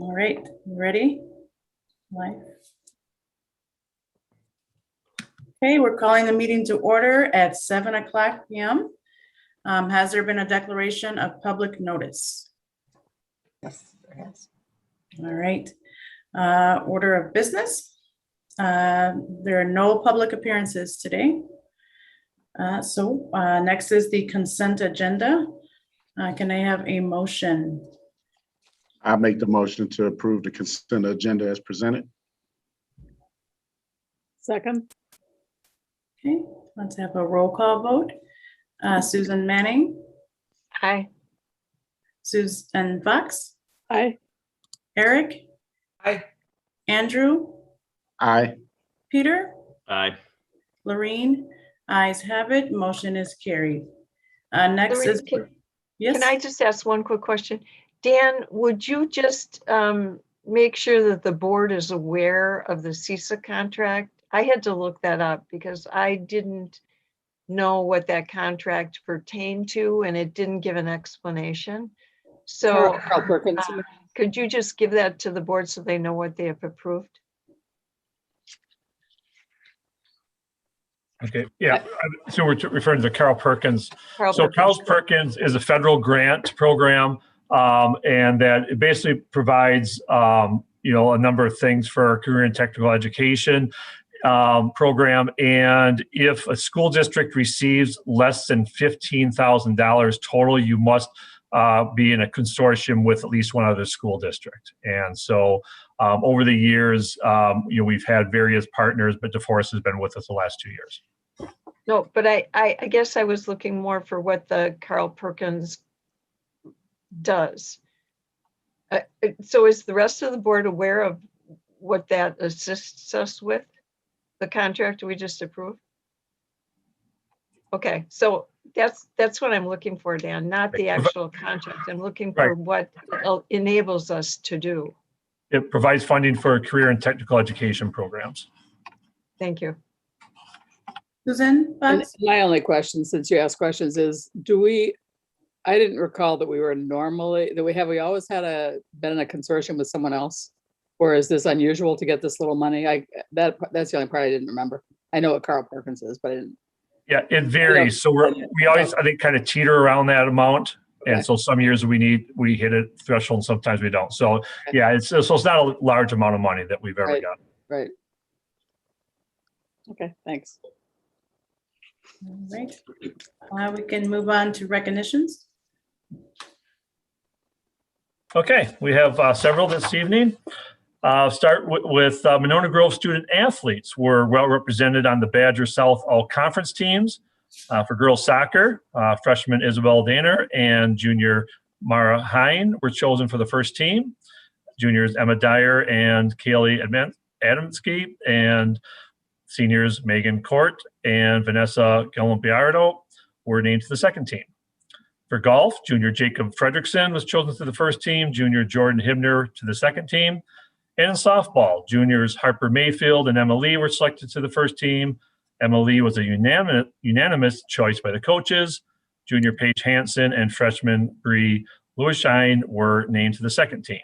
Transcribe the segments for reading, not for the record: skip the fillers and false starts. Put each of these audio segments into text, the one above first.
All right, ready? Live. Okay, we're calling the meeting to order at 7:00 p.m. Has there been a declaration of public notice? Yes, there has. All right. Order of business. There are no public appearances today. So next is the consent agenda. Can I have a motion? I make the motion to approve the consent agenda as presented. Second. Okay, let's have a roll call vote. Susan Manning, Aye. Susan Fox, Aye. Eric, Aye. Andrew, Aye. Peter, Aye. Lorene, ayes have it, motion is carried. Next Lorene, is, yes, Can I just ask one quick question? Dan, would you just make sure that the board is aware of the CISA contract? I had to look that up because I didn't know what that contract pertained to and it didn't give an explanation. So Carl Perkins. could you just give that to the board so they know what they have approved? Okay, yeah, so we're referring to the Carl Perkins. So Carl Perkins is a federal grant program, and that it basically provides, a number of things for career and technical education program. And if a school district receives less than $15,000 total, you must be in a consortium with at least one other school district. And so over the years, we've had various partners, but DeForest has been with us the last 2 years. No, but I guess I was looking more for what the Carl Perkins does. So is the rest of the board aware of what that assists us with? The contract we just approved? Okay, so that's what I'm looking for, Dan, not the actual contract. I'm looking for what it enables us to do. It provides funding for career and technical education programs. Thank you. Susan Fox? My only question, since you asked questions, is I didn't recall that we always had been in a consortium with someone else? Or is this unusual to get this little money? That's the only part I didn't remember. I know what Carl Perkins is, but I didn't. Yeah, it varies. So we always, I think, kind of teeter around that amount. Okay. And so some years we hit a threshold and sometimes we don't. So yeah, it's not a large amount of money that we've ever got. Right. Okay, thanks. All right, we can move on to recognitions. Okay, we have several this evening. Start with Monona Grove student athletes were well represented on the Badger South all-conference teams. For girls soccer, freshman Isabel Danner and junior Mara Hine were chosen for the first team. Juniors Emma Dyer and Kaylee Adamski, and seniors Megan Court and Vanessa Gallimpiardo were named to the second team. For golf, junior Jacob Fredrickson was chosen to the first team, junior Jordan Hibner to the second team. And in softball, juniors Harper Mayfield and Emma Lee were selected to the first team. Emma Lee was a unanimous choice by the coaches. Junior Paige Hansen and freshman Bree Lewishine were named to the second team.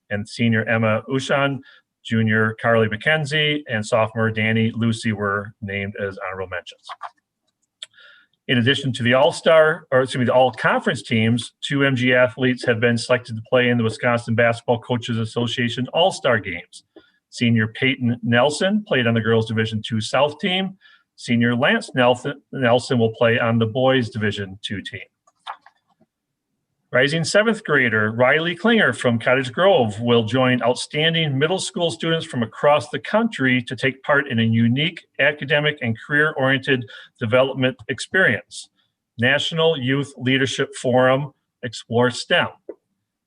And senior Emma Ushan, junior Carly McKenzie, and sophomore Danny Lucy were named as honorable mentions. In addition to the the all-conference teams, 2 MG athletes have been selected to play in the Wisconsin Basketball Coaches Association All-Star Games. Senior Peyton Nelson played on the girls' Division II South team. Senior Lance Nelson will play on the boys' Division II team. Rising 7th grader Riley Klinger from Cottage Grove will join outstanding middle school students from across the country to take part in a unique academic and career-oriented development experience. National Youth Leadership Forum Explore STEM.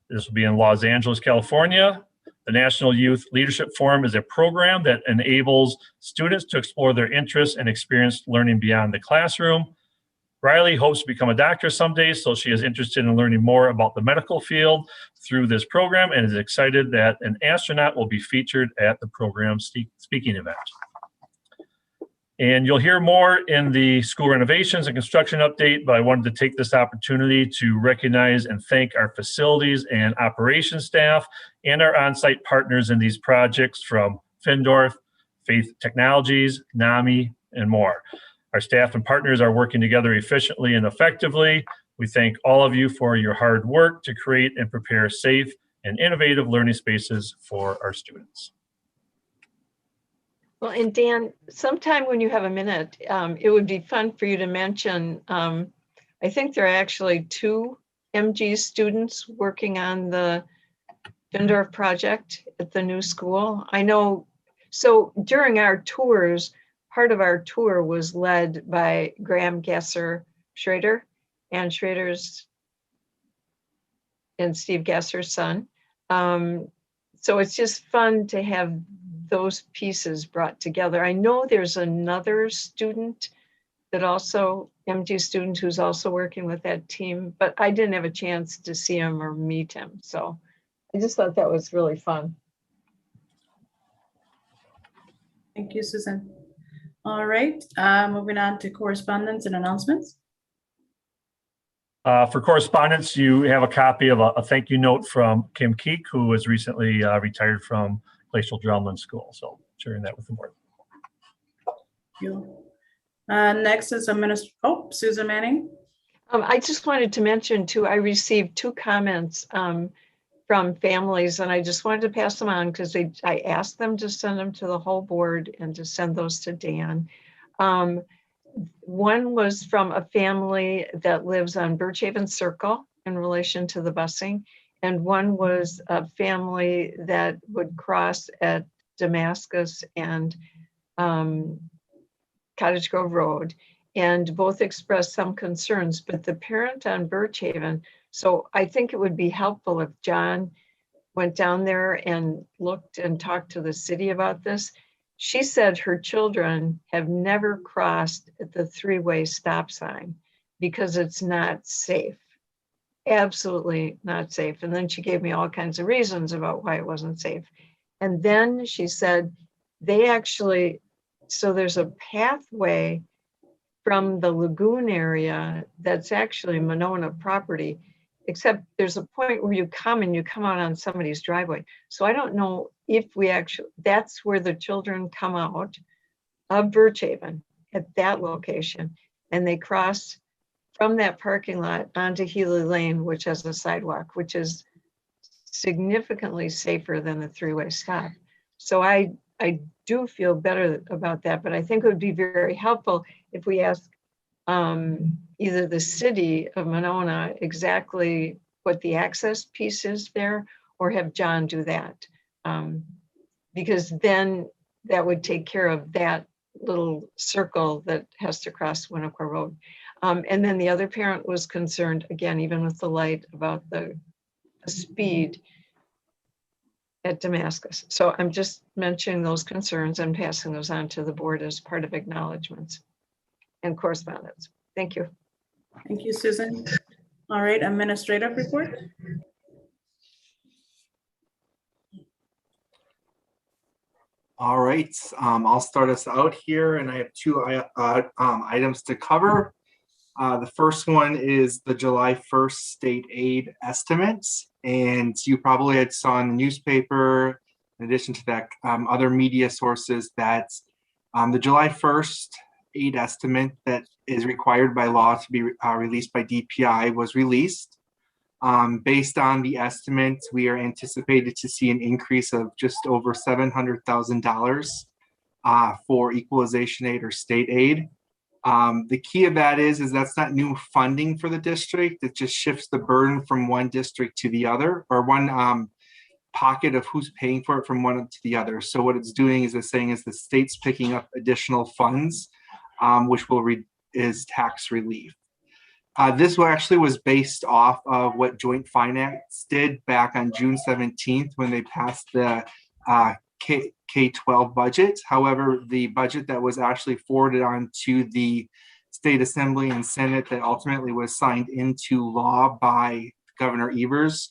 This will be in Los Angeles, California. The National Youth Leadership Forum is a program that enables students to explore their interests and experience learning beyond the classroom. Riley hopes to become a doctor someday, so she is interested in learning more about the medical field through this program and is excited that an astronaut will be featured at the program's speaking event. And you'll hear more in the school renovations and construction update, but I wanted to take this opportunity to recognize and thank our facilities and operations staff and our on-site partners in these projects from Findorff, Faith Technologies, NAMI, and more. Our staff and partners are working together efficiently and effectively. We thank all of you for your hard work to create and prepare safe and innovative learning spaces for our students. Well, and Dan, sometime when you have a minute, it would be fun for you to mention, I think there are actually 2 MG students working on the Findorff project at the new school. I know, so during our tours, part of our tour was led by Graham Gasser Schrader and Steve Gasser's son. So it's just fun to have those pieces brought together. I know there's another student that also, MG student, who's also working with that team, but I didn't have a chance to see him or meet him. So I just thought that was really fun. Thank you, Susan. All right, moving on to correspondence and announcements. For correspondence, you have a copy of a thank you note from Kim Keek, who was recently retired from Glacial Drumlin School. So sharing that with the board. Thank you. Next is Susan Manning. I just wanted to mention too, I received 2 comments from families, and I just wanted to pass them on because I asked them to send them to the whole board and to send those to Dan. One was from a family that lives on Birchhaven Circle in relation to the busing, and one was a family that would cross at Damascus and Cottage Grove Road, and both expressed some concerns, but the parent on Birchhaven, so I think it would be helpful if John went down there and looked and talked to the city about this. She said her children have never crossed at the 3-way stop sign because it's not safe. Absolutely not safe. And then she gave me all kinds of reasons about why it wasn't safe. And then she said they actually, so there's a pathway from the lagoon area that's actually Monona property, except there's a point where you come out on somebody's driveway. So I don't know if we actually, that's where the children come out of Birchhaven at that location, and they cross from that parking lot onto Healy Lane, which has a sidewalk, which is significantly safer than the 3-way stop. So I do feel better about that, but I think it would be very helpful if we ask either the city of Monona exactly what the access piece is there, or have John do that. Because then that would take care of that little circle that has to cross Winnequa Road. And then the other parent was concerned, again, even with the light, about the speed at Damascus. So I'm just mentioning those concerns and passing those on to the board as part of acknowledgements and correspondence. Thank you. Thank you, Susan. All right, administrative report. All right, I'll start us out here, and I have 2 items to cover. The first one is the July 1st state aid estimates, and you probably had saw in the newspaper, in addition to that, other media sources, that the July 1st aid estimate that is required by law to be released by DPI was released. Based on the estimates, we are anticipated to see an increase of just over $700,000 for equalization aid or state aid. The key of that is that's not new funding for the district. It just shifts the burden from one district to the other, or one pocket of who's paying for it from one to the other. So what it's doing is it's saying is the state's picking up additional funds, which is tax relief. This actually was based off of what Joint Finance did back on June 17th when they passed the K-12 budget. However, the budget that was actually forwarded on to the State Assembly and Senate that ultimately was signed into law by Governor Evers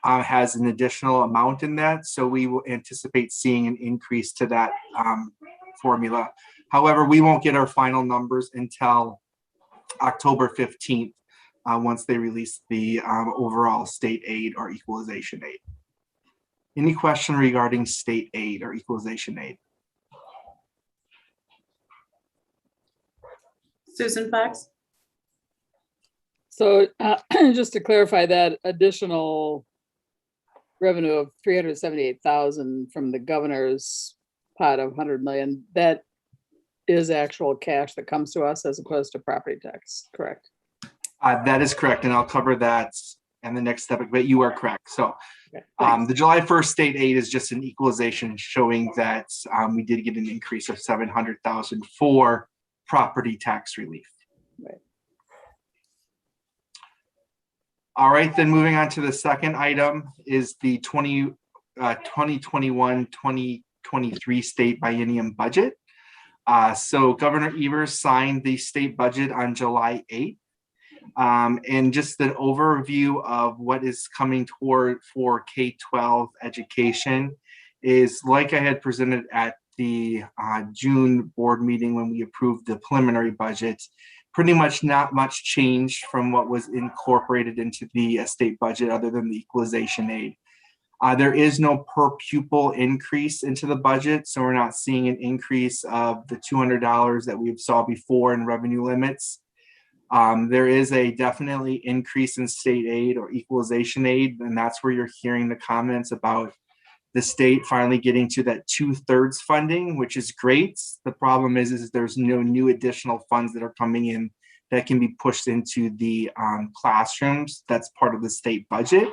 has an additional amount in that. So we will anticipate seeing an increase to that formula. However, we won't get our final numbers until October 15th, once they release the overall state aid or equalization aid. Any question regarding state aid or equalization aid? Susan Fox? So just to clarify, that additional revenue of 378,000 from the governor's pot of 100 million, that is actual cash that comes to us as opposed to property tax, correct? That is correct, and I'll cover that in the next step, but you are correct. So Okay, thanks. the July 1st state aid is just an equalization showing that we did get an increase of 700,000 for property tax relief. Right. All right, then moving on to the second item is the 2021-2023 state biennium budget. So Governor Evers signed the state budget on July 8th. And just an overview of what is coming toward for K-12 education is like I had presented at the June board meeting when we approved the preliminary budget. Pretty much not much change from what was incorporated into the state budget other than the equalization aid. There is no per pupil increase into the budget, so we're not seeing an increase of the $200 that we saw before in revenue limits. There is a definitely increase in state aid or equalization aid, and that's where you're hearing the comments about the state finally getting to that 2/3 funding, which is great. The problem is there's no new additional funds that are coming in that can be pushed into the classrooms. That's part of the state budget.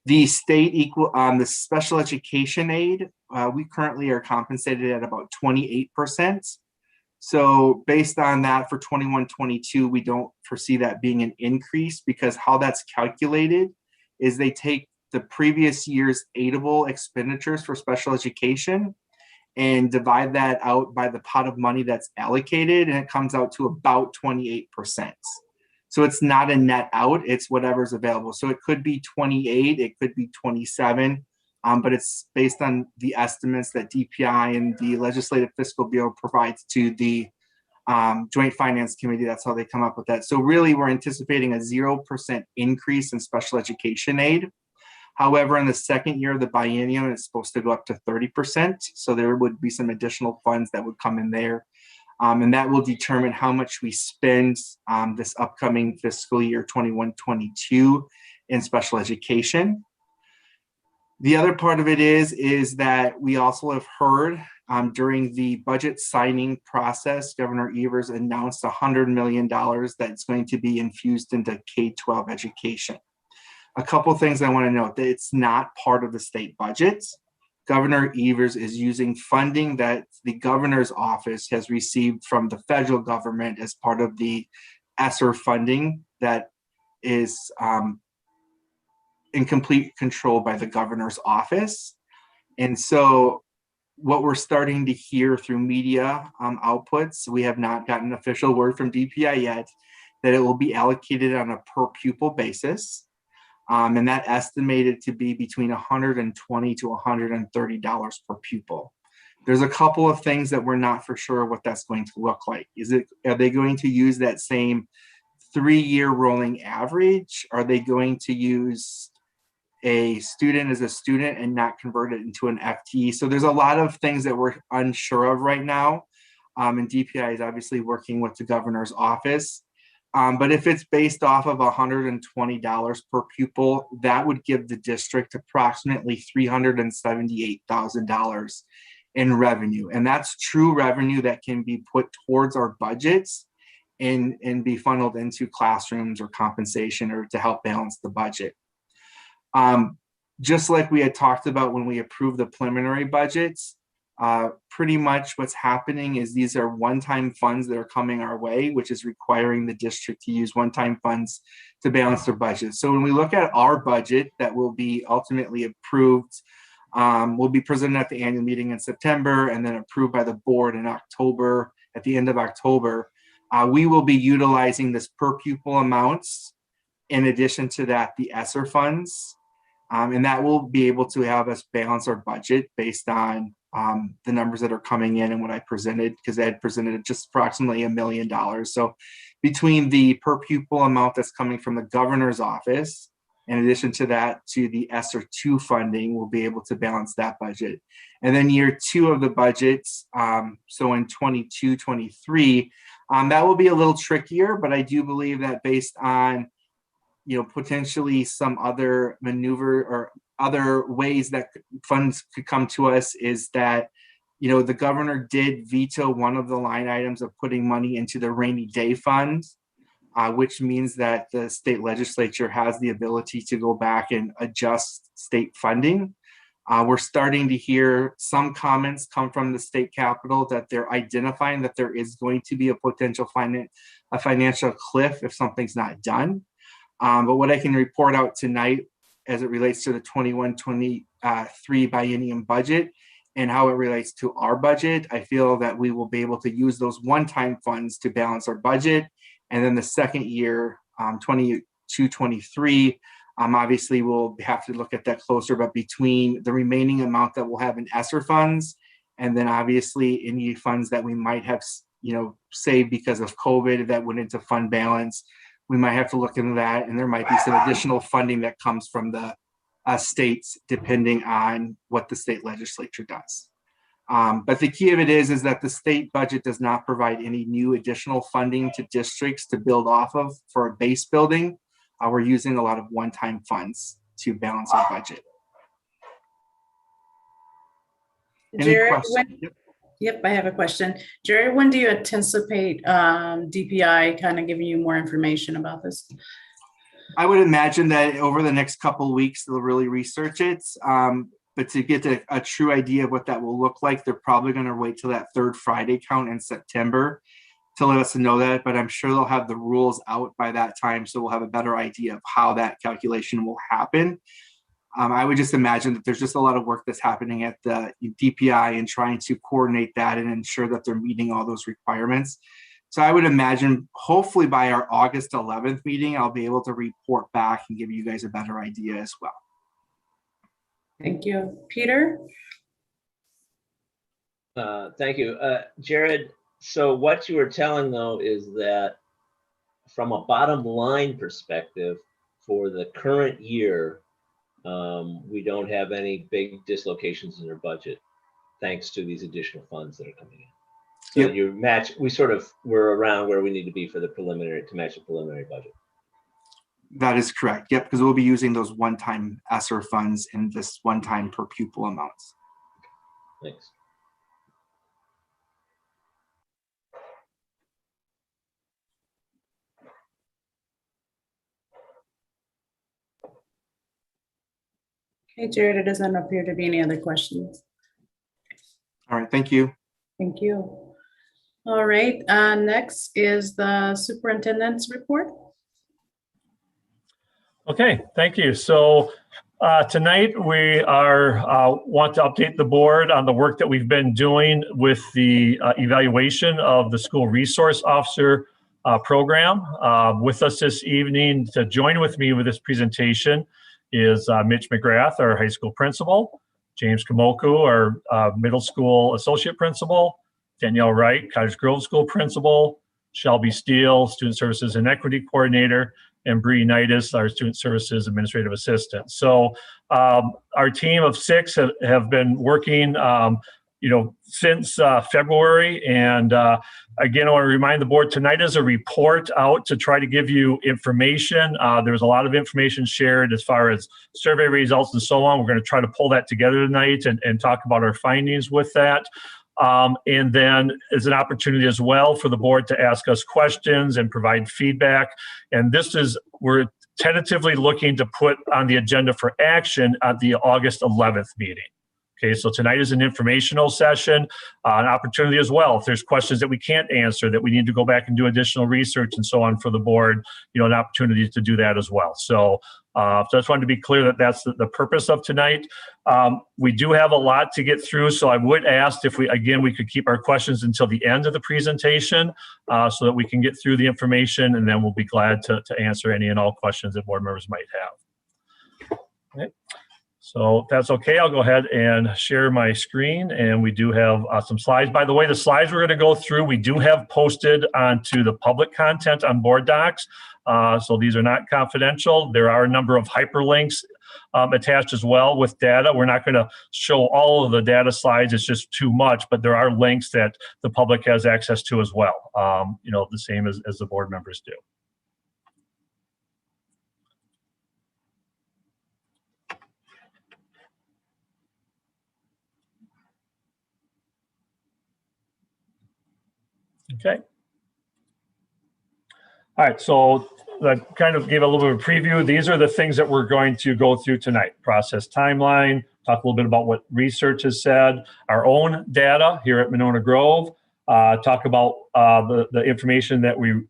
The state the special education aid, we currently are compensated at about 28%. So based on that for 21-22, we don't foresee that being an increase because how that's calculated is they take the previous year's aidable expenditures for special education and divide that out by the pot of money that's allocated, and it comes out to about 28%. So it's not a net out, it's whatever's available. So it could be 28, it could be 27, but it's based on the estimates that DPI and the Legislative Fiscal Bureau provides to the Joint Finance Committee. That's how they come up with that. So really, we're anticipating a 0% increase in special education aid. However, in the second year of the biennium, it's supposed to go up to 30%. So there would be some additional funds that would come in there. And that will determine how much we spend this upcoming fiscal year 21-22 in special education. The other part of it is that we also have heard during the budget signing process, Governor Evers announced $100 million that's going to be infused into K-12 education. A couple things I want to note: that it's not part of the state budget. Governor Evers is using funding that the governor's office has received from the federal government as part of the ESSER funding that is in complete control by the governor's office. And so what we're starting to hear through media outputs, we have not gotten an official word from DPI yet, that it will be allocated on a per pupil basis. And that estimated to be between $120 to $130 per pupil. There's a couple of things that we're not for sure what that's going to look like. Are they going to use that same 3-year rolling average? Are they going to use a student as a student and not convert it into an FTE? So there's a lot of things that we're unsure of right now. And DPI is obviously working with the governor's office. But if it's based off of $120 per pupil, that would give the district approximately $378,000 in revenue. And that's true revenue that can be put towards our budgets and be funneled into classrooms or compensation or to help balance the budget. Just like we had talked about when we approved the preliminary budgets, pretty much what's happening is these are one-time funds that are coming our way, which is requiring the district to use one-time funds to balance their budget. So when we look at our budget that will be ultimately approved, will be presented at the annual meeting in September and then approved by the board in October, at the end of October, we will be utilizing this per pupil amounts. In addition to that, the ESSER funds, and that will be able to have us balance our budget based on the numbers that are coming in and what I presented, because I had presented just approximately $1 million. So between the per pupil amount that's coming from the governor's office, in addition to that, to the ESSER 2 funding, we'll be able to balance that budget. And then year 2 of the budgets, so in 22-23, that will be a little trickier, but I do believe that based on, potentially some other maneuver or other ways that funds could come to us, is that, the governor did veto one of the line items of putting money into the rainy day fund, which means that the state legislature has the ability to go back and adjust state funding. We're starting to hear some comments come from the state capitol that they're identifying that there is going to be a potential financial cliff if something's not done. But what I can report out tonight as it relates to the 21-23 biennium budget and how it relates to our budget, I feel that we will be able to use those one-time funds to balance our budget. And then the second year, 22-23, obviously we'll have to look at that closer, but between the remaining amount that we'll have in ESSER funds, and then obviously any funds that we might have, saved because of COVID that went into fund balance, we might have to look into that. And there might be some additional funding that comes from the states, depending on what the state legislature does. But the key of it is that the state budget does not provide any new additional funding to districts to build off of for a base building. We're using a lot of one-time funds to balance our budget. Any Jared, questions? Yep, I have a question. Jerry, when do you anticipate DPI kind of giving you more information about this? I would imagine that over the next couple of weeks, they'll really research it. But to get a true idea of what that will look like, they're probably going to wait till that third Friday count in September to let us know that. But I'm sure they'll have the rules out by that time, so we'll have a better idea of how that calculation will happen. I would just imagine that there's just a lot of work that's happening at the DPI and trying to coordinate that and ensure that they're meeting all those requirements. So I would imagine hopefully by our August 11th meeting, I'll be able to report back and give you guys a better idea as well. Thank you. Peter? Thank you. Jared, so what you were telling though is that from a bottom line perspective for the current year, we don't have any big dislocations in our budget thanks to these additional funds that are coming in. So Yep. we're around where we need to be for the preliminary, to match the preliminary budget. That is correct. Yep, because we'll be using those one-time ESSER funds in this one-time per pupil amounts. Thanks. Okay, Jared, it doesn't appear to be any other questions. All right, thank you. Thank you. All right, next is the Superintendent's Report. Okay, thank you. So tonight we want to update the board on the work that we've been doing with the evaluation of the school resource officer program. With us this evening to join with me with this presentation is Mitch McGrath, our high school principal, James Kamoku, our middle school associate principal, Danielle Wright, Cottage Grove School principal, Shelby Steele, student services and equity coordinator, and Bree Knightis, our student services administrative assistant. So our team of 6 have been working since February. And again, I want to remind the board, tonight is a report out to try to give you information. There's a lot of information shared as far as survey results and so on. We're going to try to pull that together tonight and talk about our findings with that. And then is an opportunity as well for the board to ask us questions and provide feedback. And we're tentatively looking to put on the agenda for action at the August 11th meeting. Okay, so tonight is an informational session, an opportunity as well. If there's questions that we can't answer, that we need to go back and do additional research and so on for the board, an opportunity to do that as well. So I just wanted to be clear that that's the purpose of tonight. We do have a lot to get through, so I would ask if we could keep our questions until the end of the presentation so that we can get through the information, and then we'll be glad to answer any and all questions that board members might have. Okay. So if that's okay, I'll go ahead and share my screen, and we do have some slides. By the way, the slides we're going to go through, we do have posted onto the public content on board docs. So these are not confidential. There are a number of hyperlinks attached as well with data. We're not going to show all of the data slides. It's just too much, but there are links that the public has access to as well, the same as the board members do. Okay. All right, so that kind of gave a little bit of a preview. These are the things that we're going to go through tonight. Process timeline, talk a little bit about what research has said, our own data here at Monona Grove, talk about the information that we,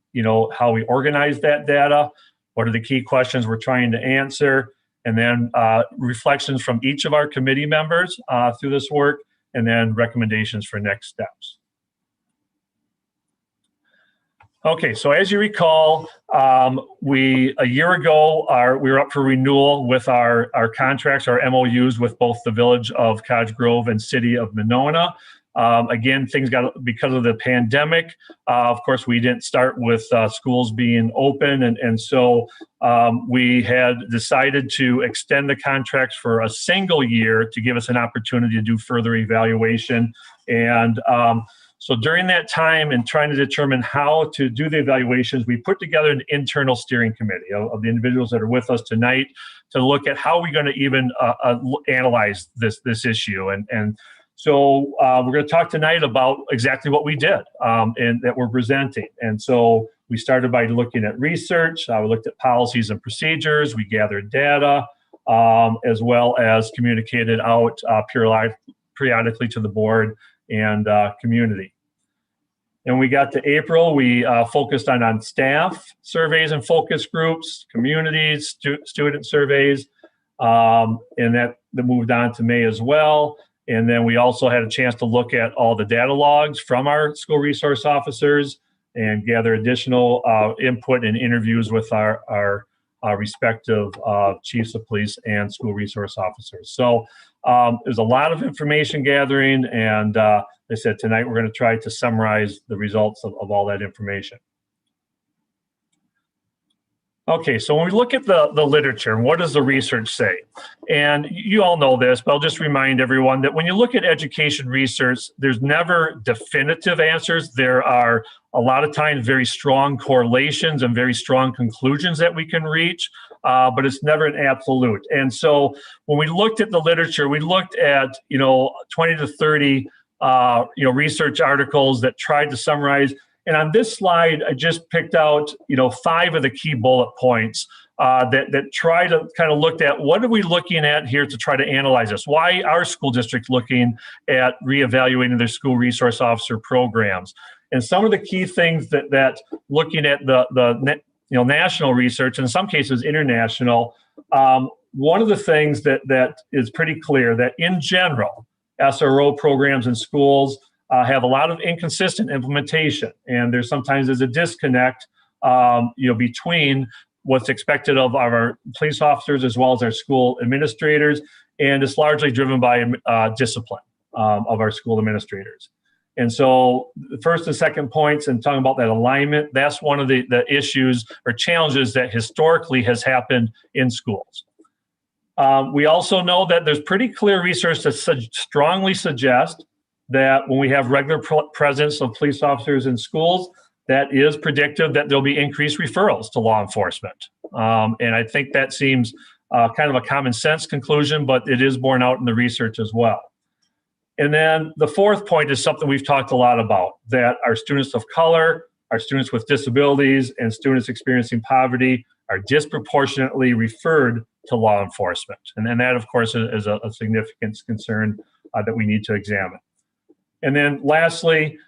how we organize that data, what are the key questions we're trying to answer, and then reflections from each of our committee members through this work, and then recommendations for next steps. Okay, so as you recall, a year ago, we were up for renewal with our contracts, our MOUs with both the Village of Cottage Grove and City of Monona. Again, things because of the pandemic, of course, we didn't start with schools being open. And so we had decided to extend the contracts for a single year to give us an opportunity to do further evaluation. And so during that time and trying to determine how to do the evaluations, we put together an internal steering committee of the individuals that are with us tonight to look at how we're going to even analyze this issue. And so we're going to talk tonight about exactly what we did and that we're presenting. And so we started by looking at research. We looked at policies and procedures. We gathered data as well as communicated out periodically to the board and community. And we got to April, we focused on staff surveys and focus groups, communities, student surveys, and that moved on to May as well. And then we also had a chance to look at all the data logs from our school resource officers and gather additional input and interviews with our respective chiefs of police and school resource officers. So there's a lot of information gathering, and I said tonight we're going to try to summarize the results of all that information. Okay, so when we look at the literature, what does the research say? And you all know this, but I'll just remind everyone that when you look at education research, there's never definitive answers. There are a lot of times very strong correlations and very strong conclusions that we can reach, but it's never an absolute. And so when we looked at the literature, we looked at 20 to 30 research articles that tried to summarize. And on this slide, I just picked out, 5 of the key bullet points that try to kind of look at what are we looking at here to try to analyze this? Why are school districts looking at reevaluating their school resource officer programs? And some of the key things that looking at the national research, in some cases international, one of the things that is pretty clear that in general, SRO programs in schools have a lot of inconsistent implementation, and there's a disconnect, between what's expected of our police officers as well as our school administrators, and it's largely driven by discipline of our school administrators. And so the first and second points and talking about that alignment, that's one of the issues or challenges that historically has happened in schools. We also know that there's pretty clear research that strongly suggests that when we have regular presence of police officers in schools, that is predictive that there'll be increased referrals to law enforcement. And I think that seems kind of a common sense conclusion, but it is borne out in the research as well. And then the fourth point is something we've talked a lot about, that our students of color, our students with disabilities, and students experiencing poverty are disproportionately referred to law enforcement. And then that, of course, is a significant concern that we need to examine. And then lastly,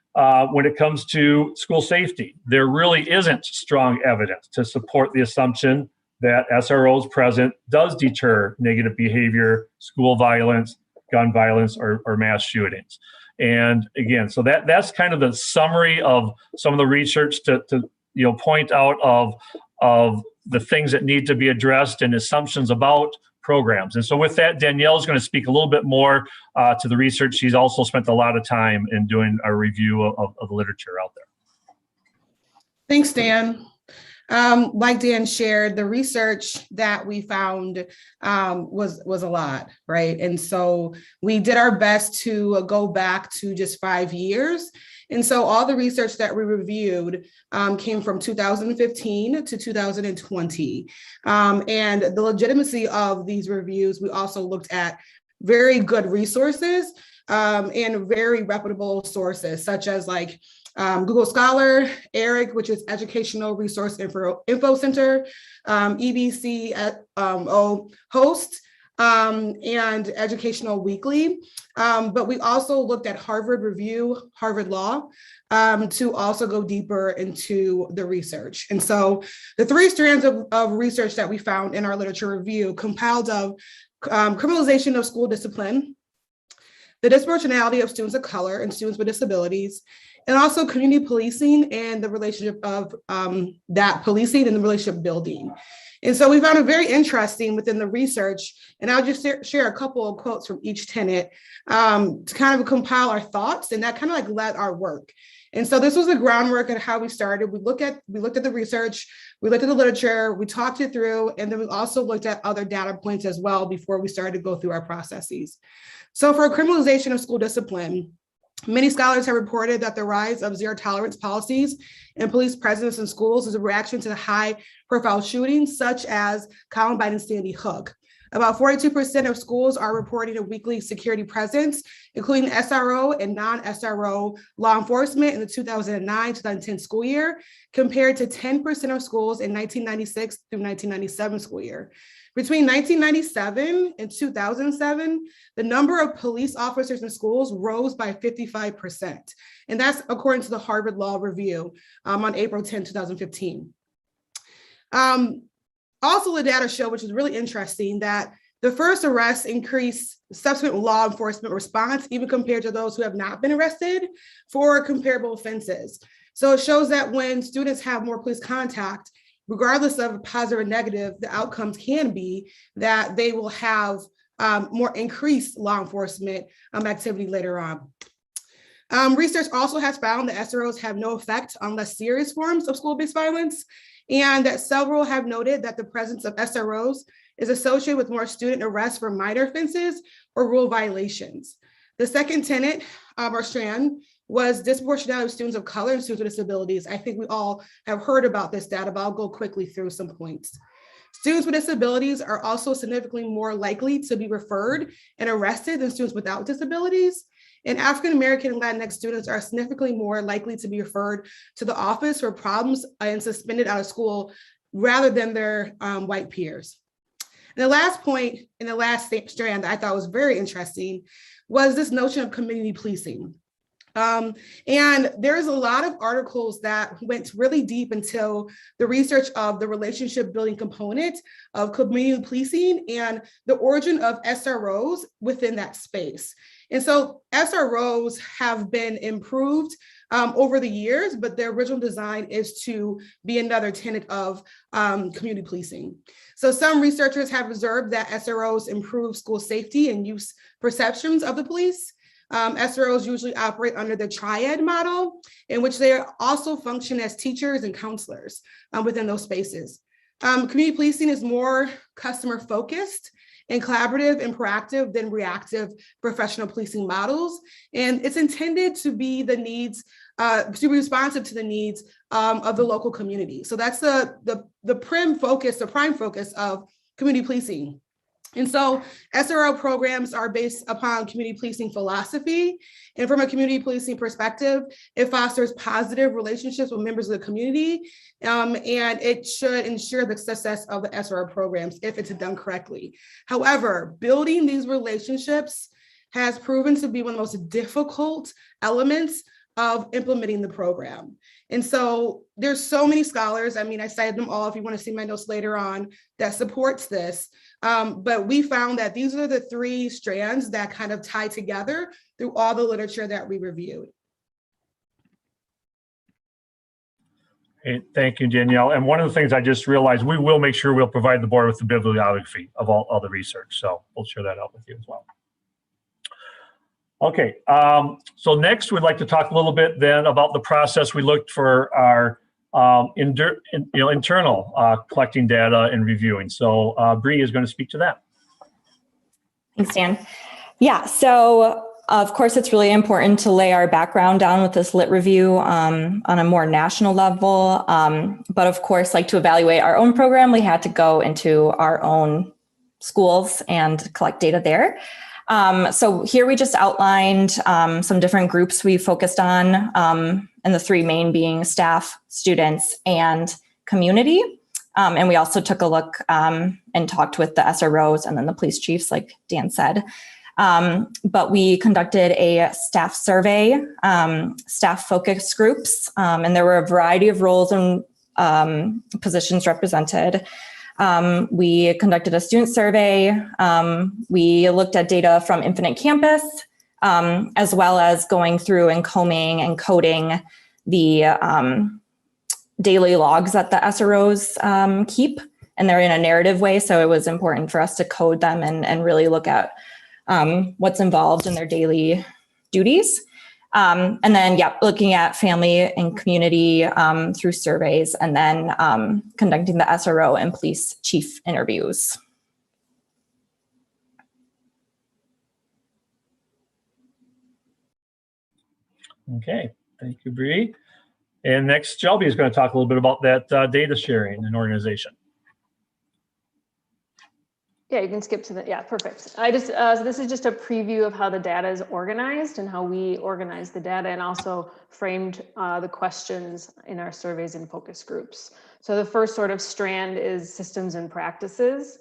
when it comes to school safety, there really isn't strong evidence to support the assumption that SROs present does deter negative behavior, school violence, gun violence, or mass shootings. And again, so that's kind of the summary of some of the research to point out of the things that need to be addressed and assumptions about programs. And so with that, Danielle is going to speak a little bit more to the research. She's also spent a lot of time in doing a review of the literature out there. Thanks, Dan. Like Dan shared, the research that we found was a lot, right? And so we did our best to go back to just 5 years. And so all the research that we reviewed came from 2015 to 2020. And the legitimacy of these reviews, we also looked at very good resources and very reputable sources, such as like Google Scholar, ERIC, which is Educational Resource Info Center, EBC Host, and Educational Weekly. But we also looked at Harvard Review, Harvard Law, to also go deeper into the research. And so the 3 strands of research that we found in our literature review compiled of criminalization of school discipline, the disproportionality of students of color and students with disabilities, and also community policing and the relationship of that policing and the relationship building. And so we found it very interesting within the research, and I'll just share a couple of quotes from each tenet to kind of compile our thoughts, and that kind of like led our work. And so this was the groundwork of how we started. We looked at the research, we looked at the literature, we talked it through, and then we also looked at other data points as well before we started to go through our processes. So for criminalization of school discipline, many scholars have reported that the rise of zero tolerance policies and police presence in schools is a reaction to the high-profile shootings, such as Columbine and Sandy Hook. About 42% of schools are reporting a weekly security presence, including SRO and non-SRO law enforcement in the 2009-2010 school year, compared to 10% of schools in 1996 through 1997 school year. Between 1997 and 2007, the number of police officers in schools rose by 55%. And that's according to the Harvard Law Review on April 10, 2015. Also, the data show, which is really interesting, that the first arrests increase subsequent law enforcement response, even compared to those who have not been arrested for comparable offenses. So it shows that when students have more police contact, regardless of positive or negative, the outcomes can be that they will have more increased law enforcement activity later on. Research also has found that SROs have no effect on less serious forms of school-based violence, and that several have noted that the presence of SROs is associated with more student arrests for minor offenses or rule violations. The second tenet of our strand was disproportionality of students of color and students with disabilities. I think we all have heard about this data, but I'll go quickly through some points. Students with disabilities are also significantly more likely to be referred and arrested than students without disabilities. And African-American and Latinx students are significantly more likely to be referred to the office for problems and suspended out of school rather than their white peers. And the last point in the last strand that I thought was very interesting was this notion of community policing. And there's a lot of articles that went really deep into the research of the relationship building component of community policing and the origin of SROs within that space. And so SROs have been improved over the years, but their original design is to be another tenet of community policing. So some researchers have observed that SROs improve school safety and use perceptions of the police. SROs usually operate under the triad model, in which they also function as teachers and counselors within those spaces. Community policing is more customer focused and collaborative and proactive than reactive professional policing models. And it's intended to be the needs, to be responsive to the needs of the local community. So that's the prime focus of community policing. And so SRO programs are based upon community policing philosophy. And from a community policing perspective, it fosters positive relationships with members of the community. And it should ensure the success of the SRO programs if it's done correctly. However, building these relationships has proven to be one of the most difficult elements of implementing the program. And so there's so many scholars, I mean, I cited them all if you want to see my notes later on, that supports this. But we found that these are the 3 strands that kind of tie together through all the literature that we reviewed. Thank you, Danielle. And one of the things I just realized, we will make sure we'll provide the board with the bibliography of all the research. So we'll share that out with you as well. Okay, so next we'd like to talk a little bit then about the process we looked for our internal collecting data and reviewing. So Bree is going to speak to that. Thanks, Dan. Yeah, so of course, it's really important to lay our background down with this lit review on a more national level. But of course, like to evaluate our own program, we had to go into our own schools and collect data there. So here we just outlined some different groups we focused on, and the three main being staff, students, and community. And we also took a look and talked with the SROs and then the police chiefs, like Dan said. But we conducted a staff survey, staff focus groups, and there were a variety of roles and positions represented. We conducted a student survey. We looked at data from Infinite Campus, as well as going through and combing and coding the daily logs that the SROs keep, and they're in a narrative way. So it was important for us to code them and really look at what's involved in their daily duties. And then, looking at family and community through surveys, and then conducting the SRO and police chief interviews. Okay, thank you, Bree. And next, Shelby is going to talk a little bit about that data sharing and organization. Yeah, you can skip to the, yeah, perfect. I just, so this is just a preview of how the data is organized and how we organize the data, and also framed the questions in our surveys and focus groups. So the first sort of strand is systems and practices.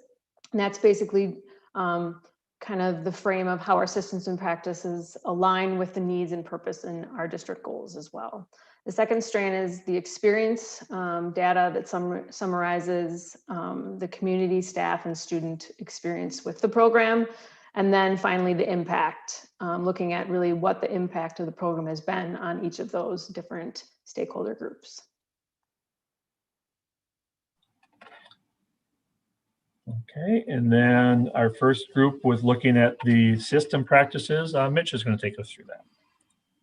And that's basically kind of the frame of how our systems and practices align with the needs and purpose in our district goals as well. The second strand is the experience data that summarizes the community, staff, and student experience with the program. And then finally, the impact, looking at really what the impact of the program has been on each of those different stakeholder groups. Okay, and then our first group was looking at the system practices. Mitch is going to take us through that.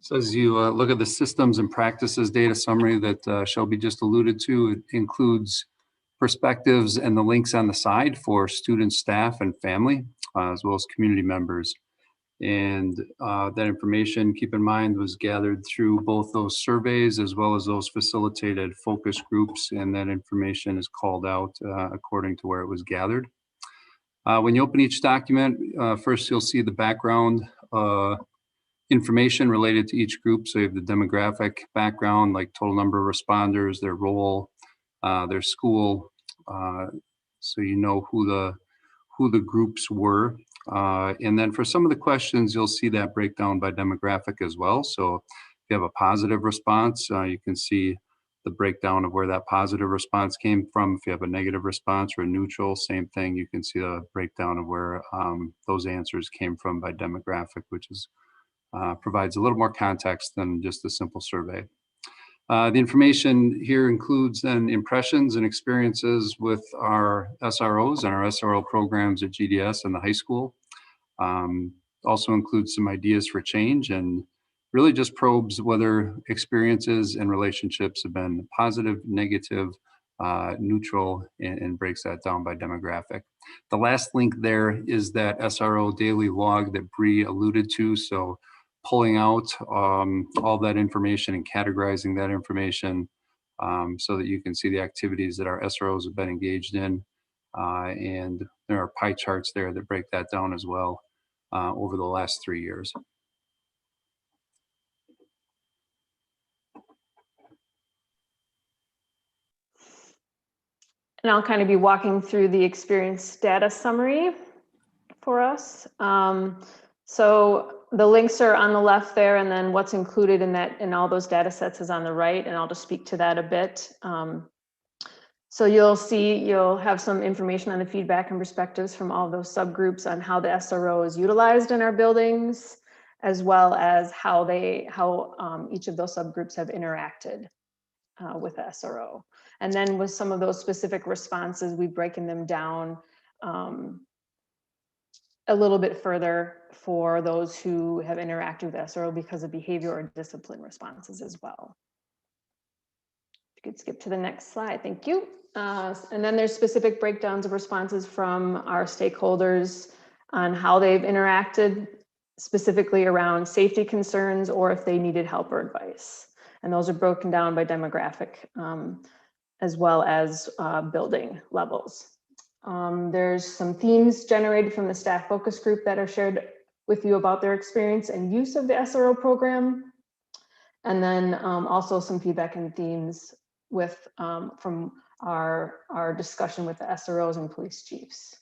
So as you look at the systems and practices data summary that Shelby just alluded to, it includes perspectives and the links on the side for students, staff, and family, as well as community members. And that information, keep in mind, was gathered through both those surveys as well as those facilitated focus groups, and that information is called out according to where it was gathered. When you open each document, first you'll see the background information related to each group. So you have the demographic background, like total number of responders, their role, their school, so you know who the groups were. And then for some of the questions, you'll see that breakdown by demographic as well. So if you have a positive response, you can see the breakdown of where that positive response came from. If you have a negative response or a neutral, same thing, you can see the breakdown of where those answers came from by demographic, which is provides a little more context than just a simple survey. The information here includes then impressions and experiences with our SROs and our SRO programs at GDS and the high school. Also includes some ideas for change, and really just probes whether experiences and relationships have been positive, negative, neutral, and breaks that down by demographic. The last link there is that SRO daily log that Bree alluded to. So pulling out all that information and categorizing that information so that you can see the activities that our SROs have been engaged in. And there are pie charts there that break that down as well over the last 3 years. And I'll kind of be walking through the experience data summary for us. So the links are on the left there, and then what's included in all those data sets is on the right, and I'll just speak to that a bit. So you'll have some information on the feedback and perspectives from all those subgroups on how the SRO is utilized in our buildings, as well as how each of those subgroups have interacted with the SRO. And then with some of those specific responses, we've broken them down a little bit further for those who have interacted with SRO because of behavior or discipline responses as well. You could skip to the next slide, thank you. And then there's specific breakdowns of responses from our stakeholders on how they've interacted, specifically around safety concerns or if they needed help or advice. And those are broken down by demographic as well as building levels. There's some themes generated from the staff focus group that are shared with you about their experience and use of the SRO program. And then also some feedback and themes with from our discussion with the SROs and police chiefs.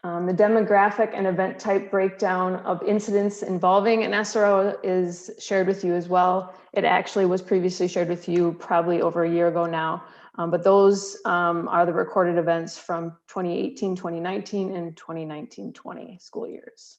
The demographic and event type breakdown of incidents involving an SRO is shared with you as well. It actually was previously shared with you probably over a year ago now, but those are the recorded events from 2018, 2019, and 2019-20 school years.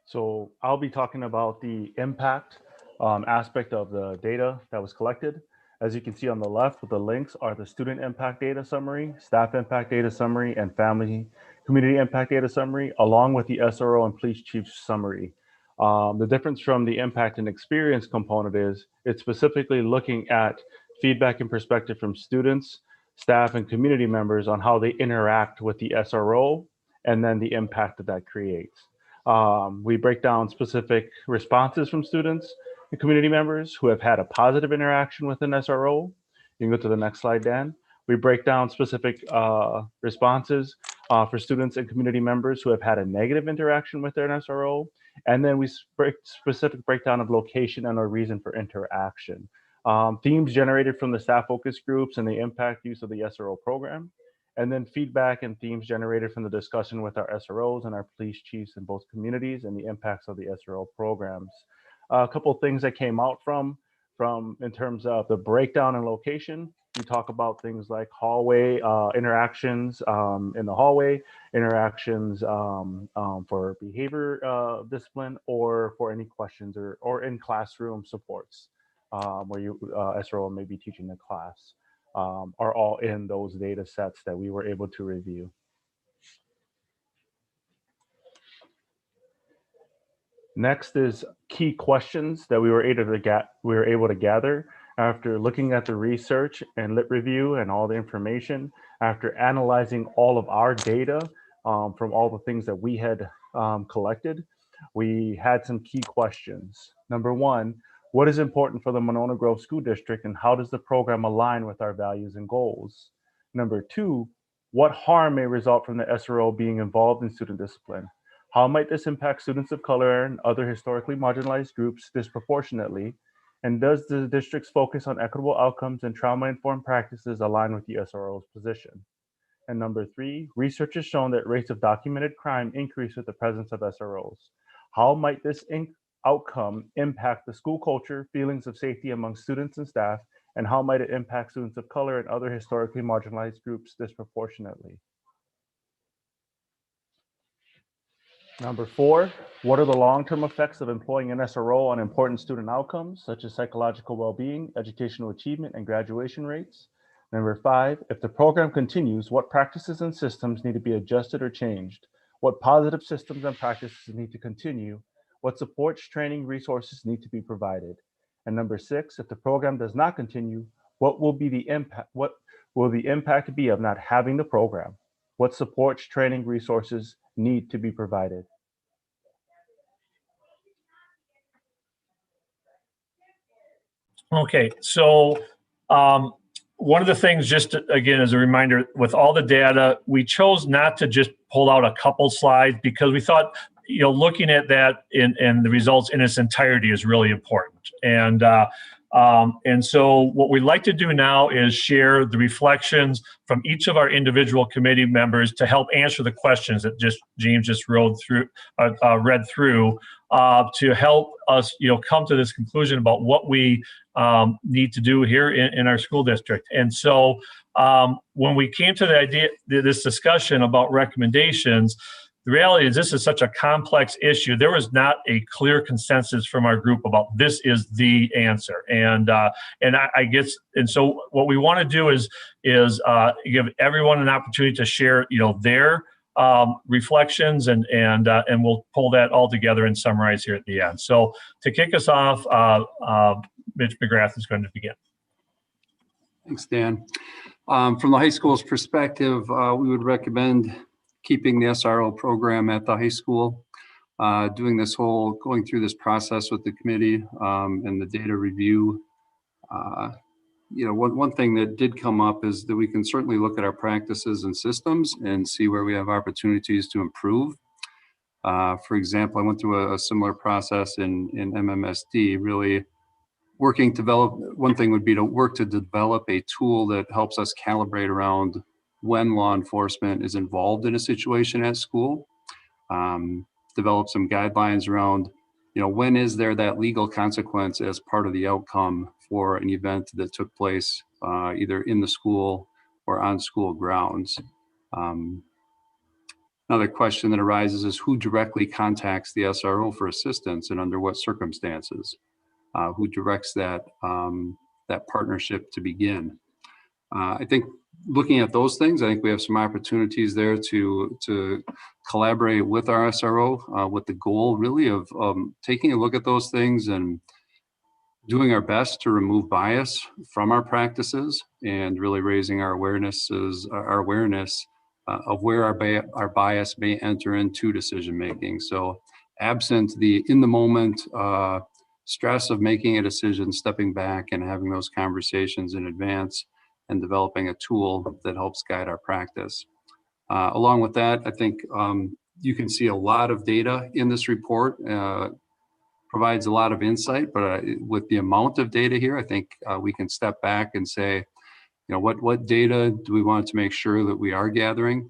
So I'll be talking about the impact aspect of the data that was collected. As you can see on the left with the links are the student impact data summary, staff impact data summary, and family community impact data summary, along with the SRO and police chief summary. The difference from the impact and experience component is it's specifically looking at feedback and perspective from students, staff, and community members on how they interact with the SRO and then the impact that that creates. We break down specific responses from students and community members who have had a positive interaction with an SRO. You can go to the next slide, Dan. We break down specific responses for students and community members who have had a negative interaction with their SRO. And then we specific breakdown of location and a reason for interaction. Themes generated from the staff focus groups and the impact use of the SRO program. And then feedback and themes generated from the discussion with our SROs and our police chiefs in both communities and the impacts of the SRO programs. A couple of things that came out from in terms of the breakdown and location. We talk about things like hallway interactions in the hallway, interactions for behavior discipline, or for any questions or in classroom supports where you SRO may be teaching the class. Are all in those data sets that we were able to review. Next is key questions that we were able to gather after looking at the research and lit review and all the information. After analyzing all of our data from all the things that we had collected, we had some key questions. Number one, what is important for the Monona Grove School District and how does the program align with our values and goals? Number two, what harm may result from the SRO being involved in student discipline? How might this impact students of color and other historically marginalized groups disproportionately? And does the district's focus on equitable outcomes and trauma-informed practices align with the SRO's position? And number three, research has shown that rates of documented crime increase with the presence of SROs. How might this outcome impact the school culture, feelings of safety among students and staff, and how might it impact students of color and other historically marginalized groups disproportionately? Number four, what are the long-term effects of employing an SRO on important student outcomes, such as psychological well-being, educational achievement, and graduation rates? Number five, if the program continues, what practices and systems need to be adjusted or changed? What positive systems and practices need to continue? What supports, training, resources need to be provided? And number six, if the program does not continue, what will the impact be of not having the program? What supports, training, resources need to be provided? Okay, so one of the things, just again as a reminder, with all the data, we chose not to just pull out a couple slides because we thought, looking at that and the results in its entirety is really important. And so what we'd like to do now is share the reflections from each of our individual committee members to help answer the questions that James just read through to help us, come to this conclusion about what we need to do here in our school district. And so when we came to the idea, this discussion about recommendations, the reality is this is such a complex issue. There was not a clear consensus from our group about this is the answer. And I guess, and so what we want to do is give everyone an opportunity to share, their reflections, and we'll pull that all together and summarize here at the end. So to kick us off, Mitch McGrath is going to begin. Thanks, Dan. From the high school's perspective, we would recommend keeping the SRO program at the high school, going through this process with the committee and the data review. One thing that did come up is that we can certainly look at our practices and systems and see where we have opportunities to improve. For example, I went through a similar process in MMSD, really one thing would be to work to develop a tool that helps us calibrate around when law enforcement is involved in a situation at school. Develop some guidelines around, when is there that legal consequence as part of the outcome for an event that took place either in the school or on school grounds. Another question that arises is who directly contacts the SRO for assistance and under what circumstances? Who directs that partnership to begin? I think looking at those things, I think we have some opportunities there to collaborate with our SRO with the goal really of taking a look at those things and doing our best to remove bias from our practices and really raising our awareness of where our bias may enter into decision making. So absent the in the moment stress of making a decision, stepping back and having those conversations in advance and developing a tool that helps guide our practice. Along with that, I think you can see a lot of data in this report, provides a lot of insight, but with the amount of data here, I think we can step back and say, what data do we want to make sure that we are gathering?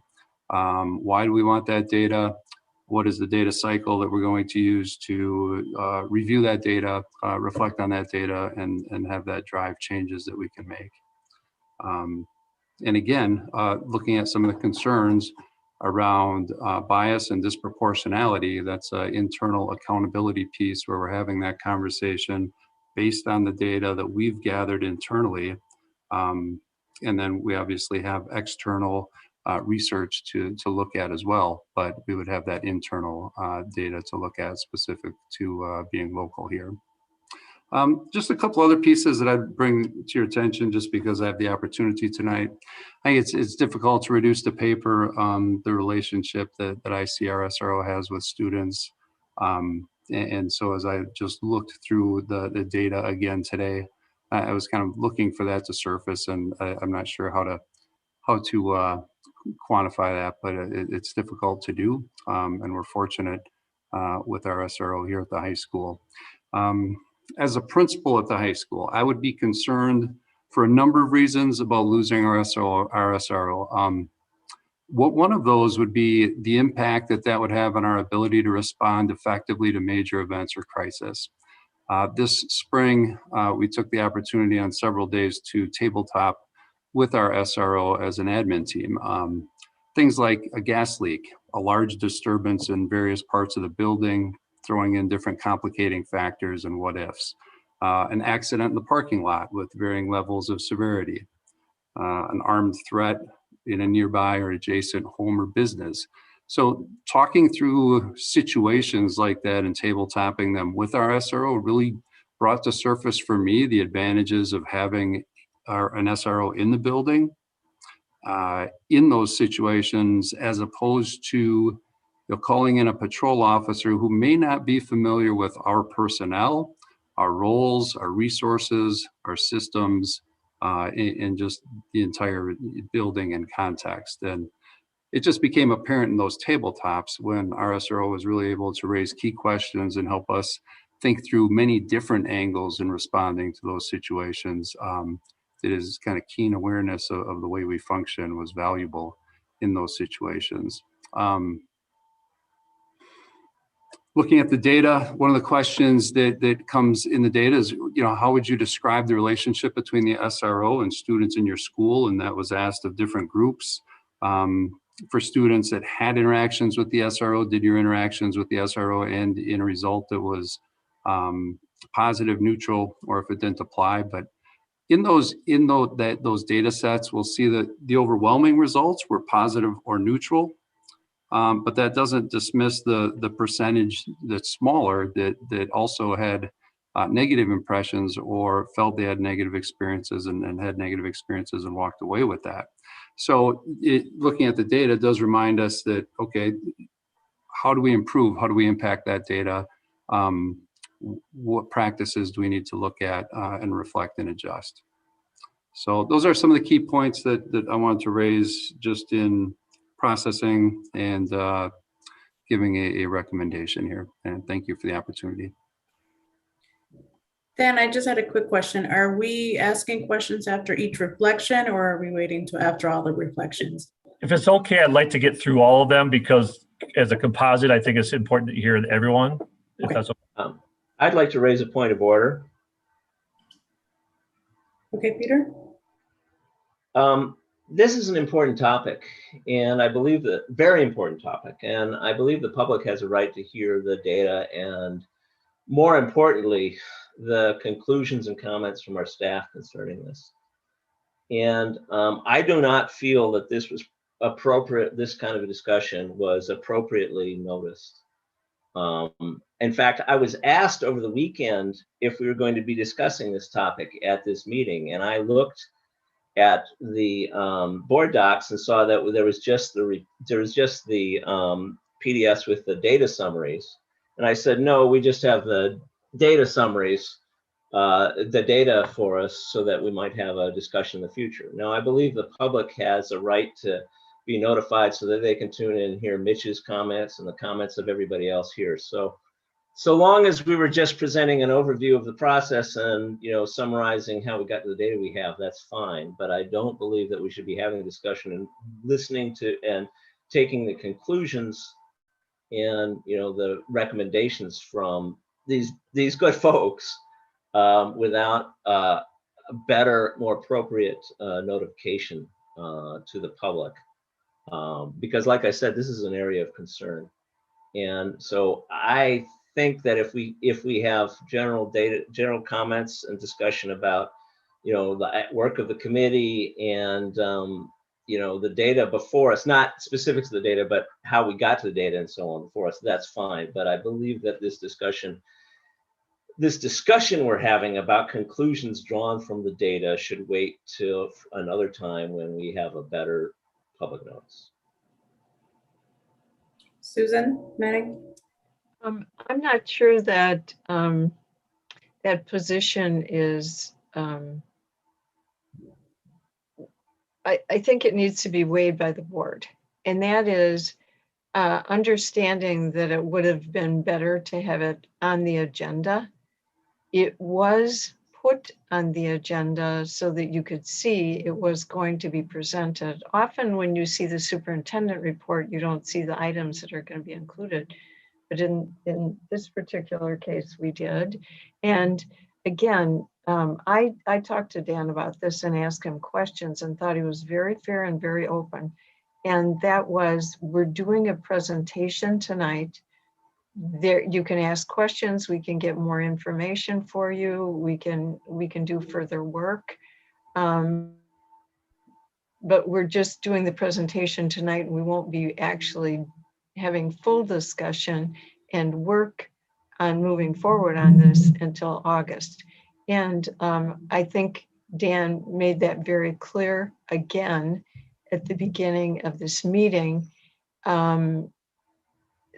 Why do we want that data? What is the data cycle that we're going to use to review that data, reflect on that data, and have that drive changes that we can make? And again, looking at some of the concerns around bias and disproportionality, that's an internal accountability piece where we're having that conversation based on the data that we've gathered internally. And then we obviously have external research to look at as well, but we would have that internal data to look at specific to being local here. Just a couple other pieces that I'd bring to your attention just because I have the opportunity tonight. I think it's difficult to reduce to paper the relationship that ICRSRO has with students. And so as I just looked through the data again today, I was kind of looking for that to surface, and I'm not sure how to quantify that, but it's difficult to do. And we're fortunate with our SRO here at the high school. As a principal at the high school, I would be concerned for a number of reasons about losing our SRO. One of those would be the impact that would have on our ability to respond effectively to major events or crisis. This spring, we took the opportunity on several days to tabletop with our SRO as an admin team. Things like a gas leak, a large disturbance in various parts of the building, throwing in different complicating factors and what ifs. An accident in the parking lot with varying levels of severity. An armed threat in a nearby or adjacent home or business. So talking through situations like that and tabletopping them with our SRO really brought to surface for me the advantages of having an SRO in the building in those situations, as opposed to calling in a patrol officer who may not be familiar with our personnel, our roles, our resources, our systems, and just the entire building and context. And it just became apparent in those tabletops when our SRO was really able to raise key questions and help us think through many different angles in responding to those situations. That is kind of keen awareness of the way we function was valuable in those situations. Looking at the data, one of the questions that comes in the data is, how would you describe the relationship between the SRO and students in your school? And that was asked of different groups. for students that had interactions with the SRO, did your interactions with the SRO end in a result that was positive, neutral, or if it didn't apply. But in those data sets, we'll see that the overwhelming results were positive or neutral. But that doesn't dismiss the percentage that's smaller that also had negative impressions or felt they had negative experiences and had negative experiences and walked away with that. So looking at the data does remind us that, okay, how do we improve? How do we impact that data? What practices do we need to look at and reflect and adjust? So those are some of the key points that I wanted to raise just in processing and giving a recommendation here. And thank you for the opportunity. Dan, I just had a quick question. Are we asking questions after each reflection, or are we waiting to after all the reflections? If it's okay, I'd like to get through all of them because as a composite, I think it's important to hear everyone. If Okay. that's okay. I'd like to raise a point of order. Okay, Peter? This is an important topic, and I believe that very important topic, and I believe the public has a right to hear the data and, more importantly, the conclusions and comments from our staff concerning this. And I do not feel that this was appropriate. This kind of a discussion was appropriately noticed. In fact, I was asked over the weekend if we were going to be discussing this topic at this meeting, and I looked at the board docs and saw that there was just the PDFs with the data summaries, and I said, no, we just have the data summaries, the data for us, so that we might have a discussion in the future. Now, I believe the public has a right to be notified so that they can tune in and hear Mitch's comments and the comments of everybody else here. So long as we were just presenting an overview of the process and, you know, summarizing how we got to the data we have, that's fine. But I don't believe that we should be having a discussion and listening to and taking the conclusions and, you know, the recommendations from these good folks without a better, more appropriate notification to the public. Because like I said, this is an area of concern. And so I think that if we have general comments and discussion about, you know, the work of the committee and, you know, the data before us, not specific to the data, but how we got to the data and so on before us, that's fine. But I believe that this discussion we're having about conclusions drawn from the data should wait till another time when we have a better public notice. Susan Manning? I'm not sure that that position is, I think it needs to be weighed by the board. And that is understanding that it would have been better to have it on the agenda. It was put on the agenda so that you could see it was going to be presented. Often when you see the superintendent report, you don't see the items that are going to be included. But in this particular case, we did. And again, I talked to Dan about this and asked him questions and thought he was very fair and very open. And that was, we're doing a presentation tonight. There, you can ask questions, we can get more information for you, we can do further work. But we're just doing the presentation tonight, and we won't be actually having full discussion and work on moving forward on this until August. And I think Dan made that very clear again at the beginning of this meeting.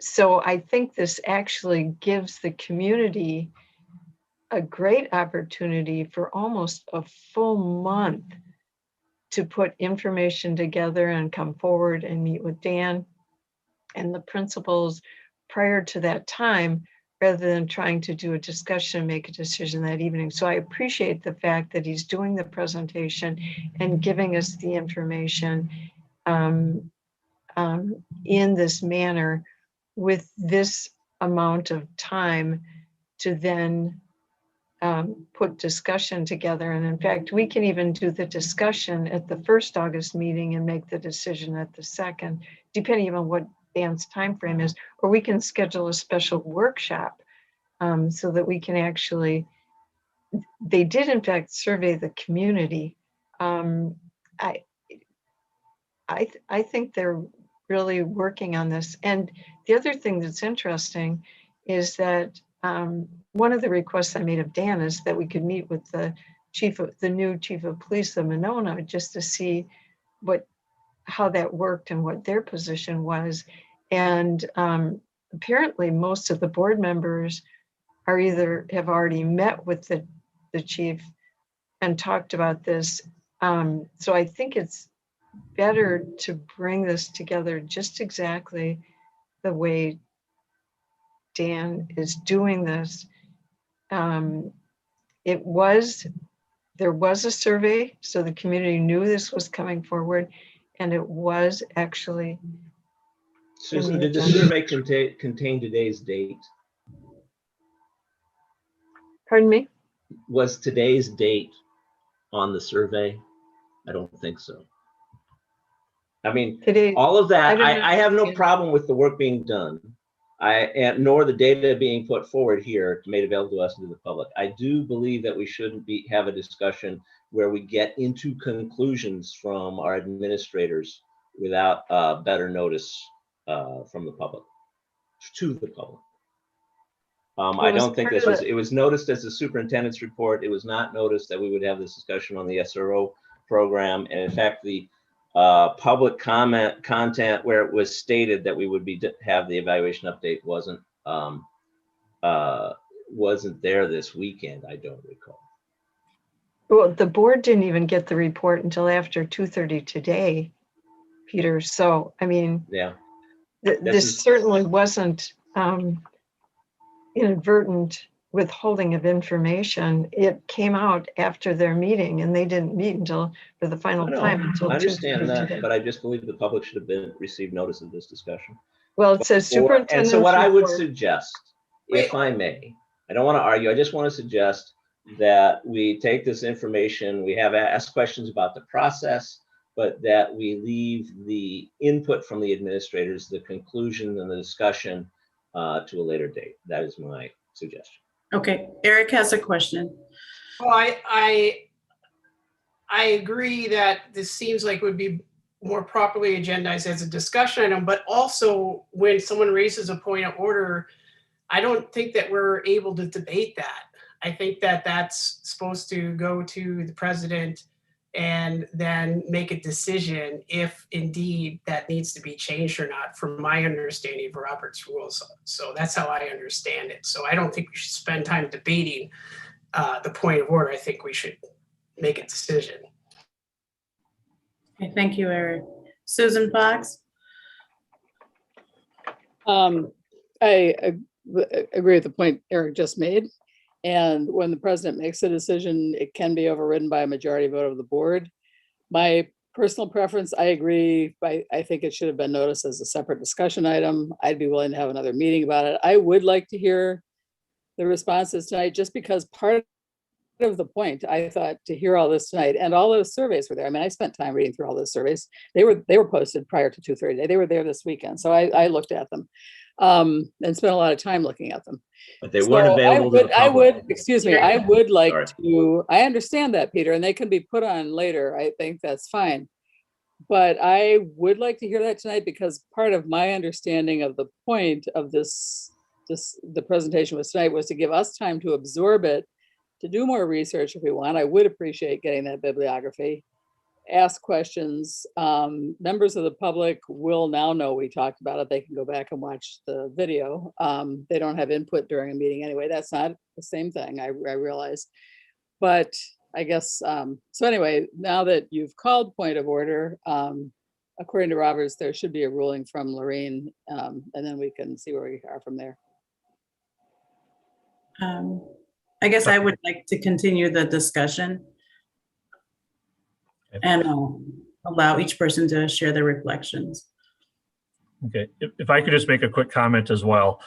So I think this actually gives the community a great opportunity for almost a full month to put information together and come forward and meet with Dan and the principals prior to that time, rather than trying to do a discussion and make a decision that evening. So I appreciate the fact that he's doing the presentation and giving us the information in this manner with this amount of time to then put discussion together. And in fact, we can even do the discussion at the first August meeting and make the decision at the second, depending on what Dan's timeframe is, or we can schedule a special workshop so that we can actually, they did in fact survey the community. I think they're really working on this. And the other thing that's interesting is that one of the requests I made of Dan is that we could meet with the new chief of police of Monona, just to see how that worked and what their position was. And apparently most of the board members are have already met with the chief and talked about this. So I think it's better to bring this together just exactly the way Dan is doing this. There was a survey, so the community knew this was coming forward, and it was actually. Susan, did the survey contain today's date? Pardon me? Was today's date on the survey? I don't think so. I mean, all of that, I have no problem with the work being done. Nor the data being put forward here made available to us and to the public. I do believe that we shouldn't have a discussion where we get into conclusions from our administrators without better notice from the public, to the public. I don't think this was, it was noticed as a superintendent's report. It was not noticed that we would have this discussion on the SRO program. And in fact, the public comment content where it was stated that we would have the evaluation update wasn't there this weekend, I don't recall. Well, the board didn't even get the report until after 2:30 today, Peter. So, I mean, yeah, this certainly wasn't inadvertent withholding of information. It came out after their meeting, and they didn't meet for the final time until I understand that, today. but I just believe the public should have received notice of this discussion. Well, it says superintendent. And so what I would suggest, if I may, I don't want to argue, I just want to suggest that we take this information, we have asked questions about the process, but that we leave the input from the administrators, the conclusion and the discussion to a later date. That is my suggestion. Okay, Eric has a question. Well, I agree that this seems like it would be more properly agendized as a discussion item, but also when someone raises a point of order, I don't think that we're able to debate that. I think that that's supposed to go to the president and then make a decision if indeed that needs to be changed or not, from my understanding of Robert's rules. So that's how I understand it. So I don't think we should spend time debating the point of order. I think we should make a decision. Okay, thank you, Eric. Susan Fox? I agree with the point Eric just made. And when the president makes a decision, it can be overridden by a majority vote of the board. My personal preference, I agree. I think it should have been noticed as a separate discussion item. I'd be willing to have another meeting about it. I would like to hear the responses tonight, just because part of the point, I thought, to hear all this tonight, and all those surveys were there. I mean, I spent time reading through all those surveys. They were posted prior to 2:30. They were there this weekend. So I looked at them and spent a lot of time looking at them. But they weren't available to the public. I would like to, I understand that, Peter, and they can be put on later. I think that's fine. But I would like to hear that tonight, because part of my understanding of the point of the presentation was tonight was to give us time to absorb it, to do more research if we want. I would appreciate getting that bibliography, ask questions. Members of the public will now know we talked about it. They can go back and watch the video. They don't have input during a meeting anyway. That's not the same thing, I realize. But I guess, so anyway, now that you've called point of order, according to Roberts, there should be a ruling from Lorraine, and then we can see where we are from there. I guess I would like to continue the discussion and allow each person to share their reflections. Okay, if I could just make a quick comment as well.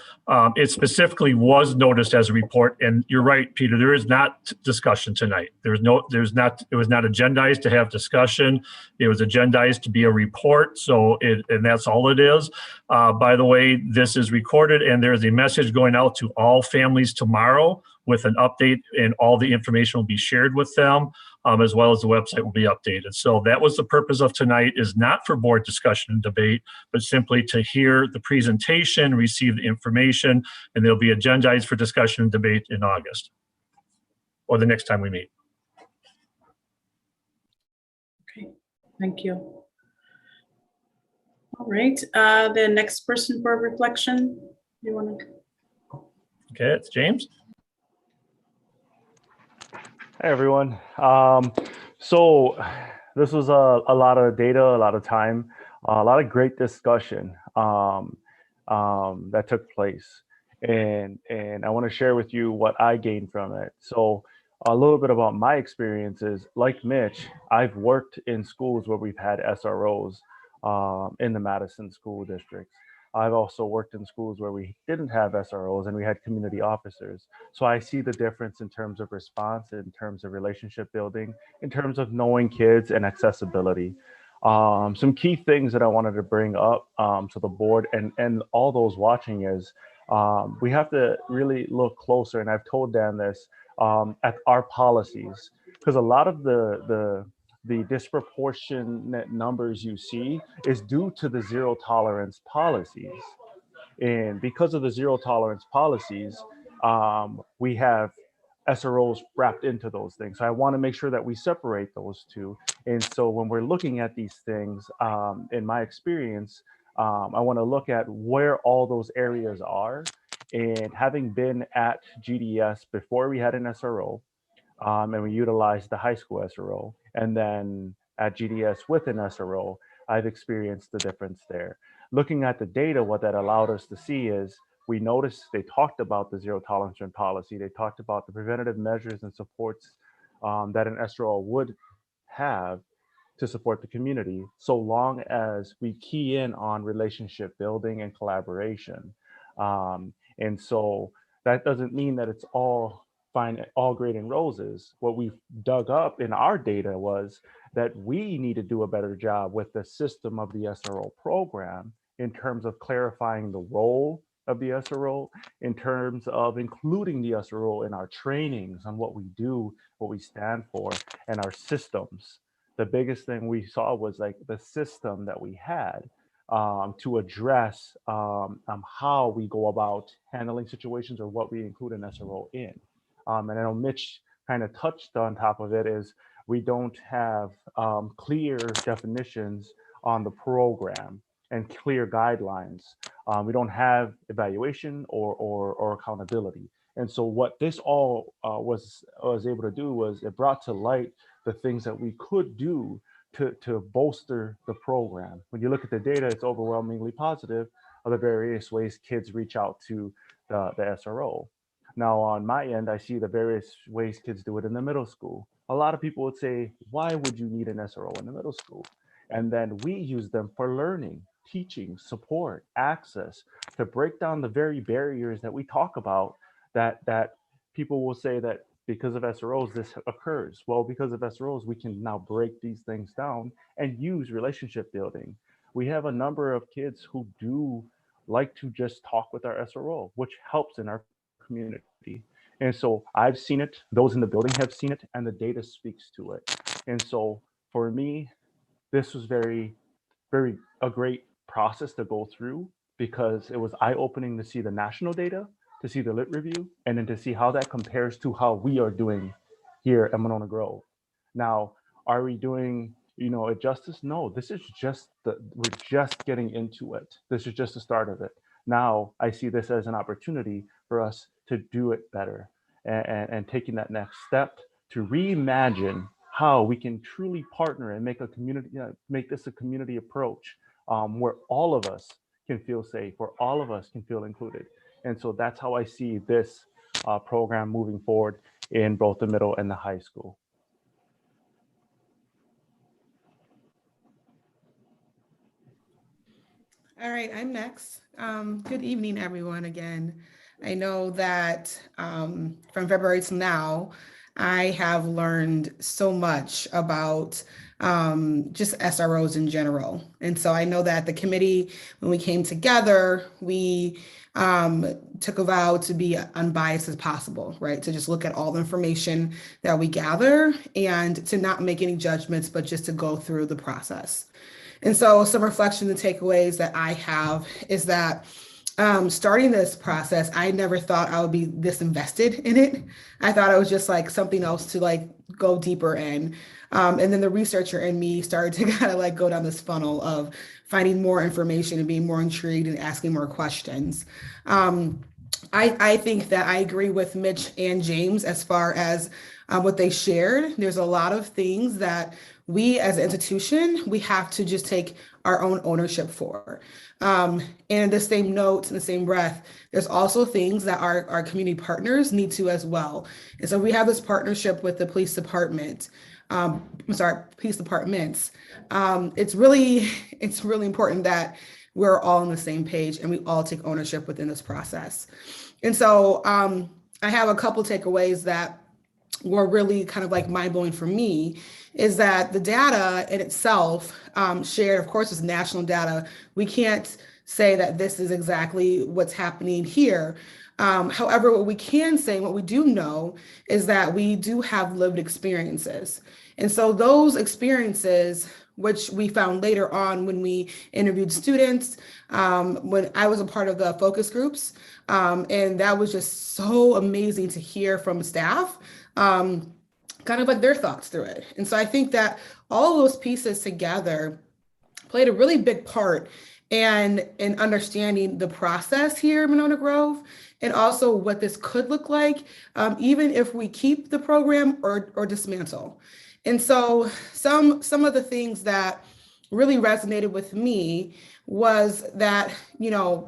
It specifically was noticed as a report, and you're right, Peter, there is not discussion tonight. It was not agendized to have discussion. It was agendized to be a report, and that's all it is. By the way, this is recorded, and there's a message going out to all families tomorrow with an update, and all the information will be shared with them, as well as the website will be updated. So that was the purpose of tonight, is not for board discussion and debate, but simply to hear the presentation, receive the information, and they'll be agendized for discussion and debate in August, or the next time we meet. Okay, thank you. All right, the next person for reflection, you want to? Okay, it's James. Hey everyone. So this was a lot of data, a lot of time, a lot of great discussion that took place, and I want to share with you what I gained from it. So a little bit about my experiences. Like Mitch, I've worked in schools where we've had SROs in the Madison school districts. I've also worked in schools where we didn't have SROs and we had community officers. So I see the difference in terms of response, in terms of relationship building, in terms of knowing kids and accessibility. Some key things that I wanted to bring up to the board and all those watching is we have to really look closer, and I've told Dan this, at our policies, because a lot of the disproportionate numbers you see is due to the zero tolerance policies. And because of the zero tolerance policies, we have SROs wrapped into those things. So I want to make sure that we separate those two. And so when we're looking at these things, in my experience, I want to look at where all those areas are. And having been at GDS before we had an SRO, and we utilized the high school SRO, and then at GDS with an SRO, I've experienced the difference there. Looking at the data, what that allowed us to see is we noticed they talked about the zero tolerance policy. They talked about the preventative measures and supports that an SRO would have to support the community, so long as we key in on relationship building and collaboration. And so that doesn't mean that it's all fine, all great and roses. What we've dug up in our data was that we need to do a better job with the system of the SRO program in terms of clarifying the role of the SRO, in terms of including the SRO in our trainings on what we do, what we stand for, and our systems. The biggest thing we saw was like the system that we had to address how we go about handling situations or what we include an SRO in. And I know Mitch kind of touched on top of it is we don't have clear definitions on the program and clear guidelines. We don't have evaluation or accountability. And so what this all was able to do was it brought to light the things that we could do to bolster the program. When you look at the data, it's overwhelmingly positive of the various ways kids reach out to the SRO. Now, on my end, I see the various ways kids do it in the middle school. A lot of people would say, why would you need an SRO in the middle school? And then we use them for learning, teaching, support, access, to break down the very barriers that we talk about that people will say that because of SROs, this occurs. Well, because of SROs, we can now break these things down and use relationship building. We have a number of kids who do like to just talk with our SRO, which helps in our community. And so I've seen it, those in the building have seen it, and the data speaks to it. And so for me, this was a great process to go through, because it was eye-opening to see the national data, to see the lit review, and then to see how that compares to how we are doing here at Monona Grove. Now, are we doing it justice? No, this is just we're just getting into it. This is just the start of it. Now I see this as an opportunity for us to do it better and taking that next step to reimagine how we can truly partner and make a community, make this a community approach where all of us can feel safe, where all of us can feel included. And so that's how I see this program moving forward in both the middle and the high school. All right, I'm next. Good evening, everyone, again. I know that from February to now, I have learned so much about just SROs in general. And so I know that the committee, when we came together, we took a vow to be unbiased as possible, right? To just look at all the information that we gather and to not make any judgments, but just to go through the process. And so some reflection and takeaways that I have is that starting this process, I never thought I would be this invested in it. I thought it was just like something else to like go deeper in. And then the researcher in me started to kind of like go down this funnel of finding more information and being more intrigued and asking more questions. I think that I agree with Mitch and James as far as what they shared. There's a lot of things that we as an institution, we have to just take our own ownership for. And in the same note, in the same breath, there's also things that our community partners need to as well. And so we have this partnership with the police department. Police departments. It's really important that we're all on the same page and we all take ownership within this process. And so I have a couple takeaways that were really kind of like mind-blowing for me, is that the data in itself shared, of course, is national data. We can't say that this is exactly what's happening here. However, what we can say, what we do know, is that we do have lived experiences. And so those experiences, which we found later on when we interviewed students, when I was a part of the focus groups, and that was just so amazing to hear from staff, kind of like their thoughts through it. And so I think that all of those pieces together played a really big part in understanding the process here in Monona Grove, and also what this could look like, even if we keep the program or dismantle. And so some of the things that really resonated with me was that,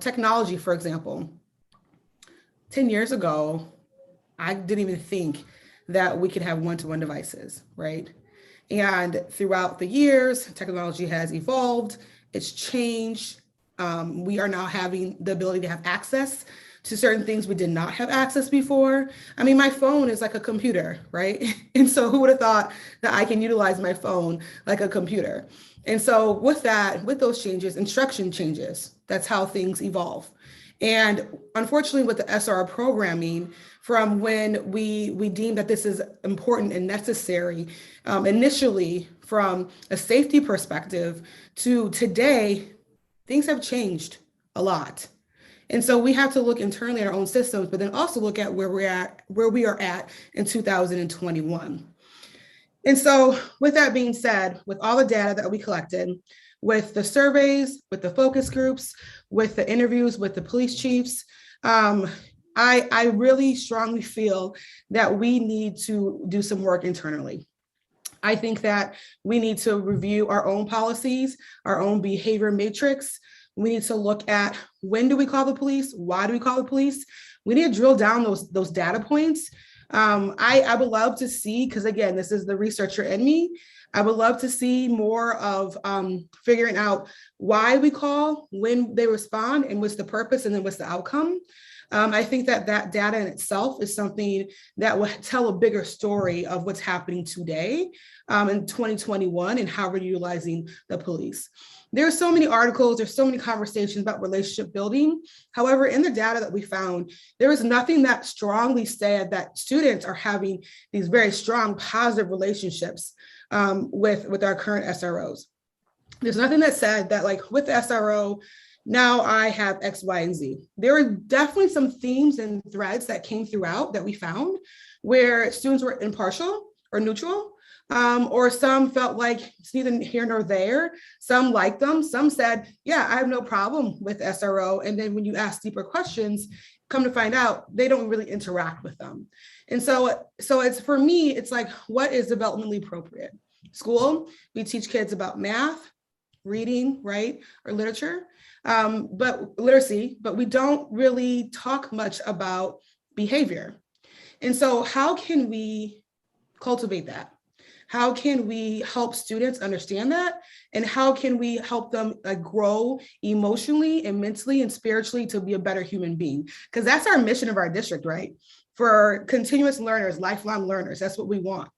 technology, for example, 10 years ago, I didn't even think that we could have one-to-one devices, right? And throughout the years, technology has evolved, it's changed. We are now having the ability to have access to certain things we did not have access before. I mean, my phone is like a computer, right? And so who would have thought that I can utilize my phone like a computer? And so with that, with those changes, instruction changes. That's how things evolve. And unfortunately, with the SRR programming, from when we deemed that this is important and necessary, initially from a safety perspective to today, things have changed a lot. And so we have to look internally at our own systems, but then also look at where we are at in 2021. And so with that being said, with all the data that we collected, with the surveys, with the focus groups, with the interviews with the police chiefs, I really strongly feel that we need to do some work internally. I think that we need to review our own policies, our own behavior matrix. We need to look at, when do we call the police? Why do we call the police? We need to drill down those data points. I would love to see, because again, this is the researcher in me, I would love to see more of figuring out why we call, when they respond, and what's the purpose, and then what's the outcome. I think that data in itself is something that will tell a bigger story of what's happening today in 2021 and how we're utilizing the police. There are so many articles, there's so many conversations about relationship building. However, in the data that we found, there was nothing that strongly said that students are having these very strong positive relationships with our current SROs. There's nothing that said that, like, with the SRO, now I have X, Y, and Z. There were definitely some themes and threads that came throughout that we found where students were impartial or neutral, or some felt like it's neither here nor there. Some liked them. Some said, yeah, I have no problem with SRO. And then when you ask deeper questions, come to find out they don't really interact with them. And so it's, for me, it's like, what is developmentally appropriate? School, we teach kids about math, reading, right, or literature, but literacy, but we don't really talk much about behavior. And so how can we cultivate that? How can we help students understand that? And how can we help them grow emotionally and mentally and spiritually to be a better human being? Because that's our mission of our district, right? For continuous learners, lifelong learners, that's what we want.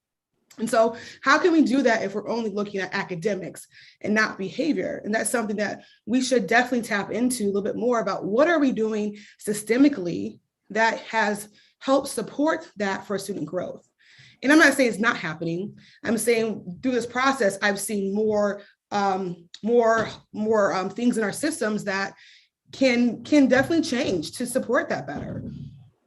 And so how can we do that if we're only looking at academics and not behavior? And that's something that we should definitely tap into a little bit more about. What are we doing systemically that has helped support that for student growth? And I'm not saying it's not happening. I'm saying through this process, I've seen more things in our systems that can definitely change to support that better.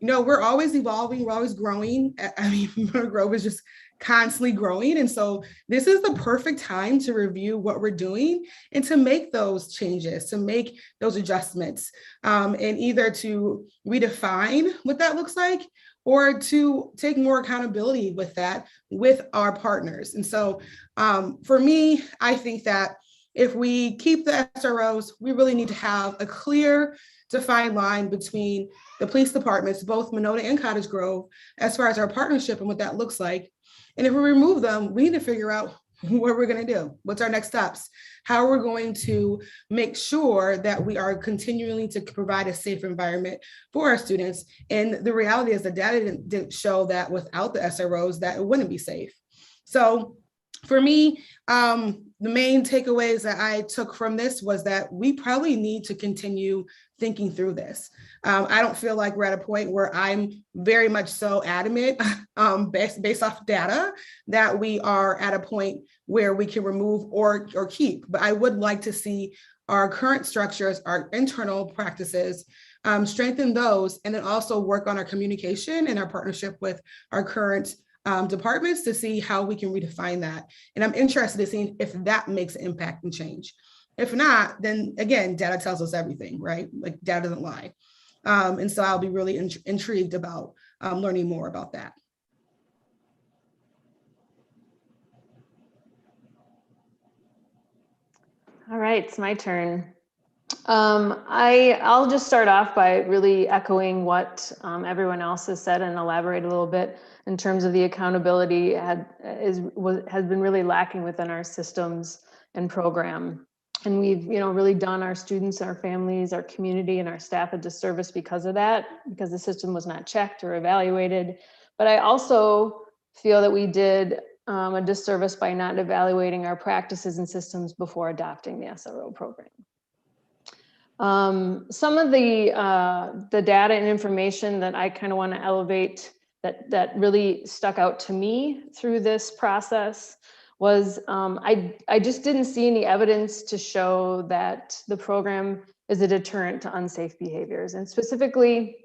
You know, we're always evolving, we're always growing. I mean, Grove is just constantly growing. And so this is the perfect time to review what we're doing and to make those changes, to make those adjustments, and either to redefine what that looks like or to take more accountability with that with our partners. And so for me, I think that if we keep the SROs, we really need to have a clear, defined line between the police departments, both Monona and Cottage Grove, as far as our partnership and what that looks like. And if we remove them, we need to figure out what we're going to do. What's our next steps? How are we going to make sure that we are continuing to provide a safe environment for our students? And the reality is the data didn't show that without the SROs that it wouldn't be safe. So for me, the main takeaways that I took from this was that we probably need to continue thinking through this. I don't feel like we're at a point where I'm very much so adamant based off data that we are at a point where we can remove or keep. But I would like to see our current structures, our internal practices, strengthen those, and then also work on our communication and our partnership with our current departments to see how we can redefine that. And I'm interested in seeing if that makes an impact and change. If not, then again, data tells us everything, right? Like data doesn't lie. And so I'll be really intrigued about learning more about that. All right, it's my turn. I'll just start off by really echoing what everyone else has said and elaborate a little bit in terms of the accountability has been really lacking within our systems and program. And we've, really done our students, our families, our community, and our staff a disservice because of that, because the system was not checked or evaluated. But I also feel that we did a disservice by not evaluating our practices and systems before adopting the SRO program. Some of the data and information that I kind of want to elevate that really stuck out to me through this process was I just didn't see any evidence to show that the program is a deterrent to unsafe behaviors, and specifically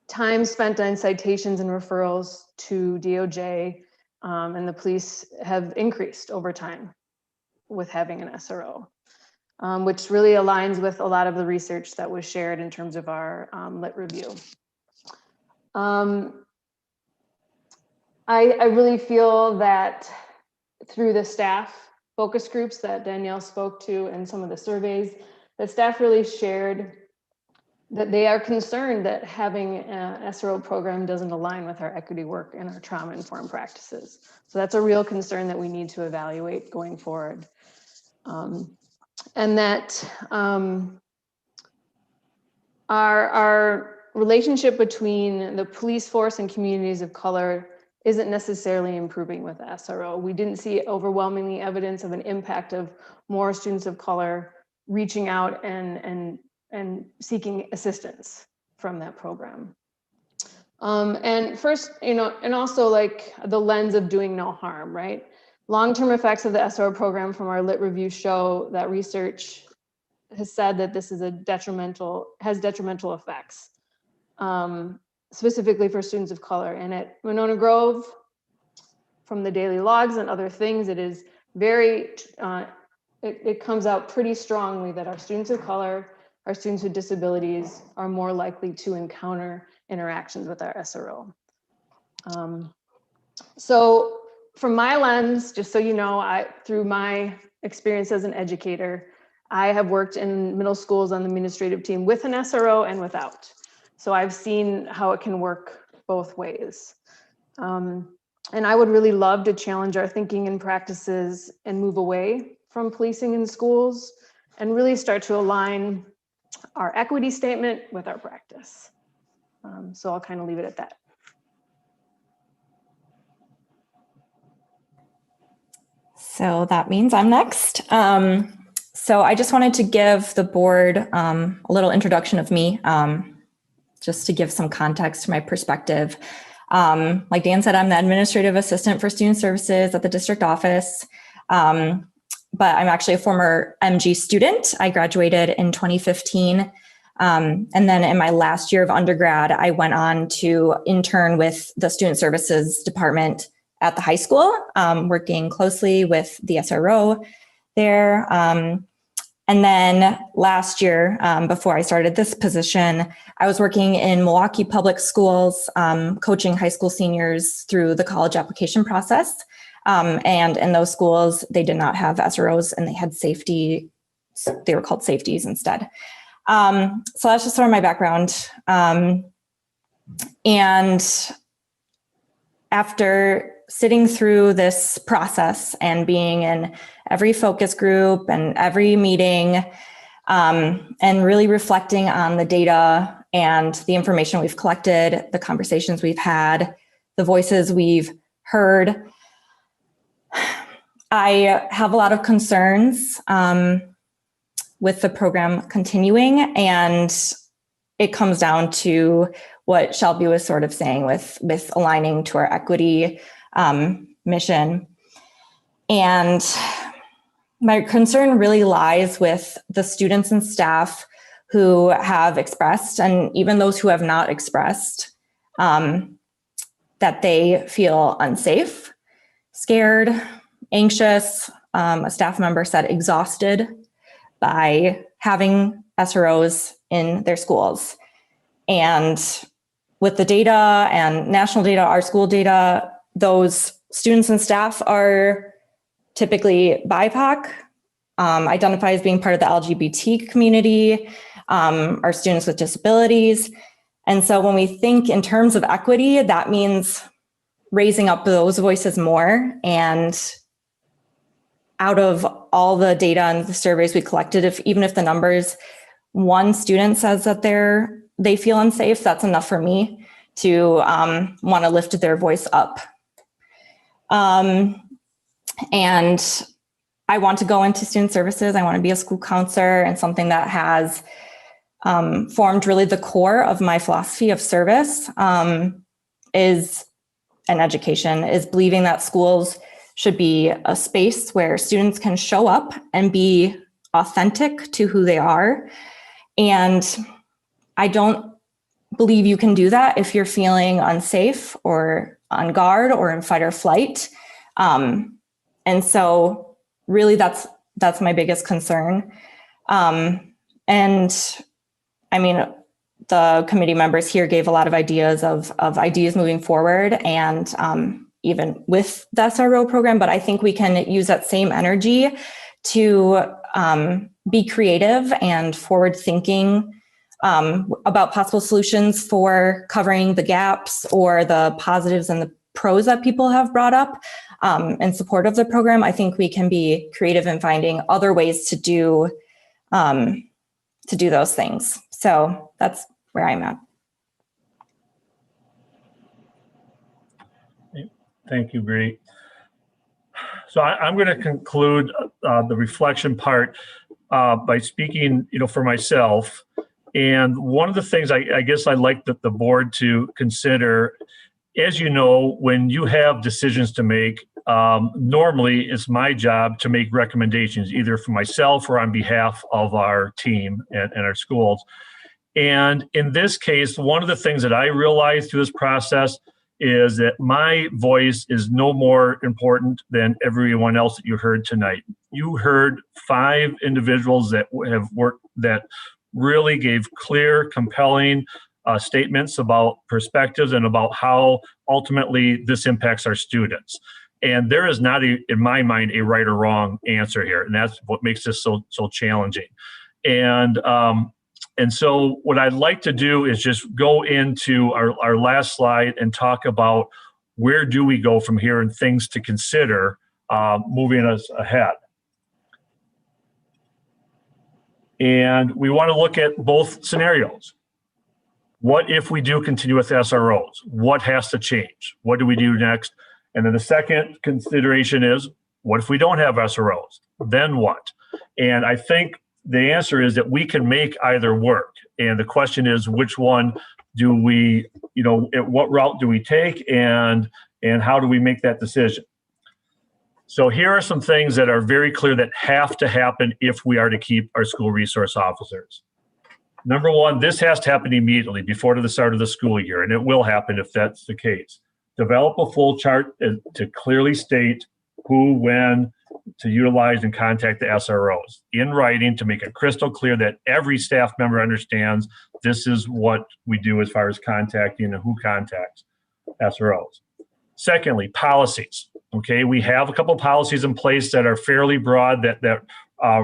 time spent on citations and referrals to DOJ and the police have increased over time with having an SRO. Which really aligns with a lot of the research that was shared in terms of our lit review. I really feel that through the staff focus groups that Danielle spoke to and some of the surveys, the staff really shared that they are concerned that having an SRO program doesn't align with our equity work and our trauma-informed practices. So that's a real concern that we need to evaluate going forward. And that our relationship between the police force and communities of color isn't necessarily improving with SRO. We didn't see overwhelmingly evidence of an impact of more students of color reaching out and seeking assistance from that program. And first, and also like the lens of doing no harm, right? Long-term effects of the SRO program from our lit review show that research has said that this is has detrimental effects, specifically for students of color. And at Monona Grove, from the daily logs and other things, it is very, it comes out pretty strongly that our students of color, our students with disabilities are more likely to encounter interactions with our SRO. So from my lens, just so you know, through my experience as an educator, I have worked in middle schools on the administrative team with an SRO and without. So I've seen how it can work both ways. And I would really love to challenge our thinking and practices and move away from policing in schools and really start to align our equity statement with our practice. So I'll kind of leave it at that. So that means I'm next. So I just wanted to give the board a little introduction of me, just to give some context to my perspective. Like Dan said, I'm the administrative assistant for student services at the district office, but I'm actually a former MG student. I graduated in 2015. And then in my last year of undergrad, I went on to intern with the student services department at the high school, working closely with the SRO there. And then last year, before I started this position, I was working in Milwaukee Public Schools, coaching high school seniors through the college application process. And in those schools, they did not have SROs and they had safety, they were called safeties instead. So that's just sort of my background. And after sitting through this process and being in every focus group and every meeting, and really reflecting on the data and the information we've collected, the conversations we've had, the voices we've heard, I have a lot of concerns with the program continuing, and it comes down to what Shelby was sort of saying with aligning to our equity mission. And my concern really lies with the students and staff who have expressed, and even those who have not expressed, that they feel unsafe, scared, anxious. A staff member said exhausted by having SROs in their schools. And with the data and national data, our school data, those students and staff are typically BIPOC, identify as being part of the LGBT community, are students with disabilities. And so when we think in terms of equity, that means raising up those voices more. And out of all the data and the surveys we collected, even if the numbers, one student says that they feel unsafe, that's enough for me to want to lift their voice up. And I want to go into student services. I want to be a school counselor, and something that has formed really the core of my philosophy of service is an education, is believing that schools should be a space where students can show up and be authentic to who they are. And I don't believe you can do that if you're feeling unsafe or on guard or in fight or flight. And so really that's my biggest concern. And I mean, the committee members here gave a lot of ideas of ideas moving forward, and even with the SRO program, but I think we can use that same energy to be creative and forward thinking about possible solutions for covering the gaps or the positives and the pros that people have brought up in support of the program. I think we can be creative in finding other ways to do those things. So that's where I'm at. Thank you, Bree. So I'm going to conclude the reflection part by speaking, for myself. And one of the things I guess I'd like the board to consider, as you know, when you have decisions to make, normally it's my job to make recommendations, either for myself or on behalf of our team and our schools. And in this case, one of the things that I realized through this process is that my voice is no more important than everyone else that you heard tonight. You heard 5 individuals that have worked, that really gave clear, compelling statements about perspectives and about how ultimately this impacts our students. And there is not, in my mind, a right or wrong answer here. And that's what makes this so challenging. And so what I'd like to do is just go into our last slide and talk about where do we go from here, and things to consider moving us ahead. And we want to look at both scenarios. What if we do continue with SROs? What has to change? What do we do next? And then the second consideration is, what if we don't have SROs? Then what? And I think the answer is that we can make either work. And the question is, which one do we, what route do we take, and how do we make that decision? So here are some things that are very clear that have to happen if we are to keep our school resource officers. Number one, this has to happen immediately before the start of the school year, and it will happen if that's the case. Develop a full chart to clearly state who, when to utilize and contact the SROs in writing, to make it crystal clear that every staff member understands this is what we do as far as contacting and who contacts SROs. Secondly, policies. Okay, we have a couple of policies in place that are fairly broad that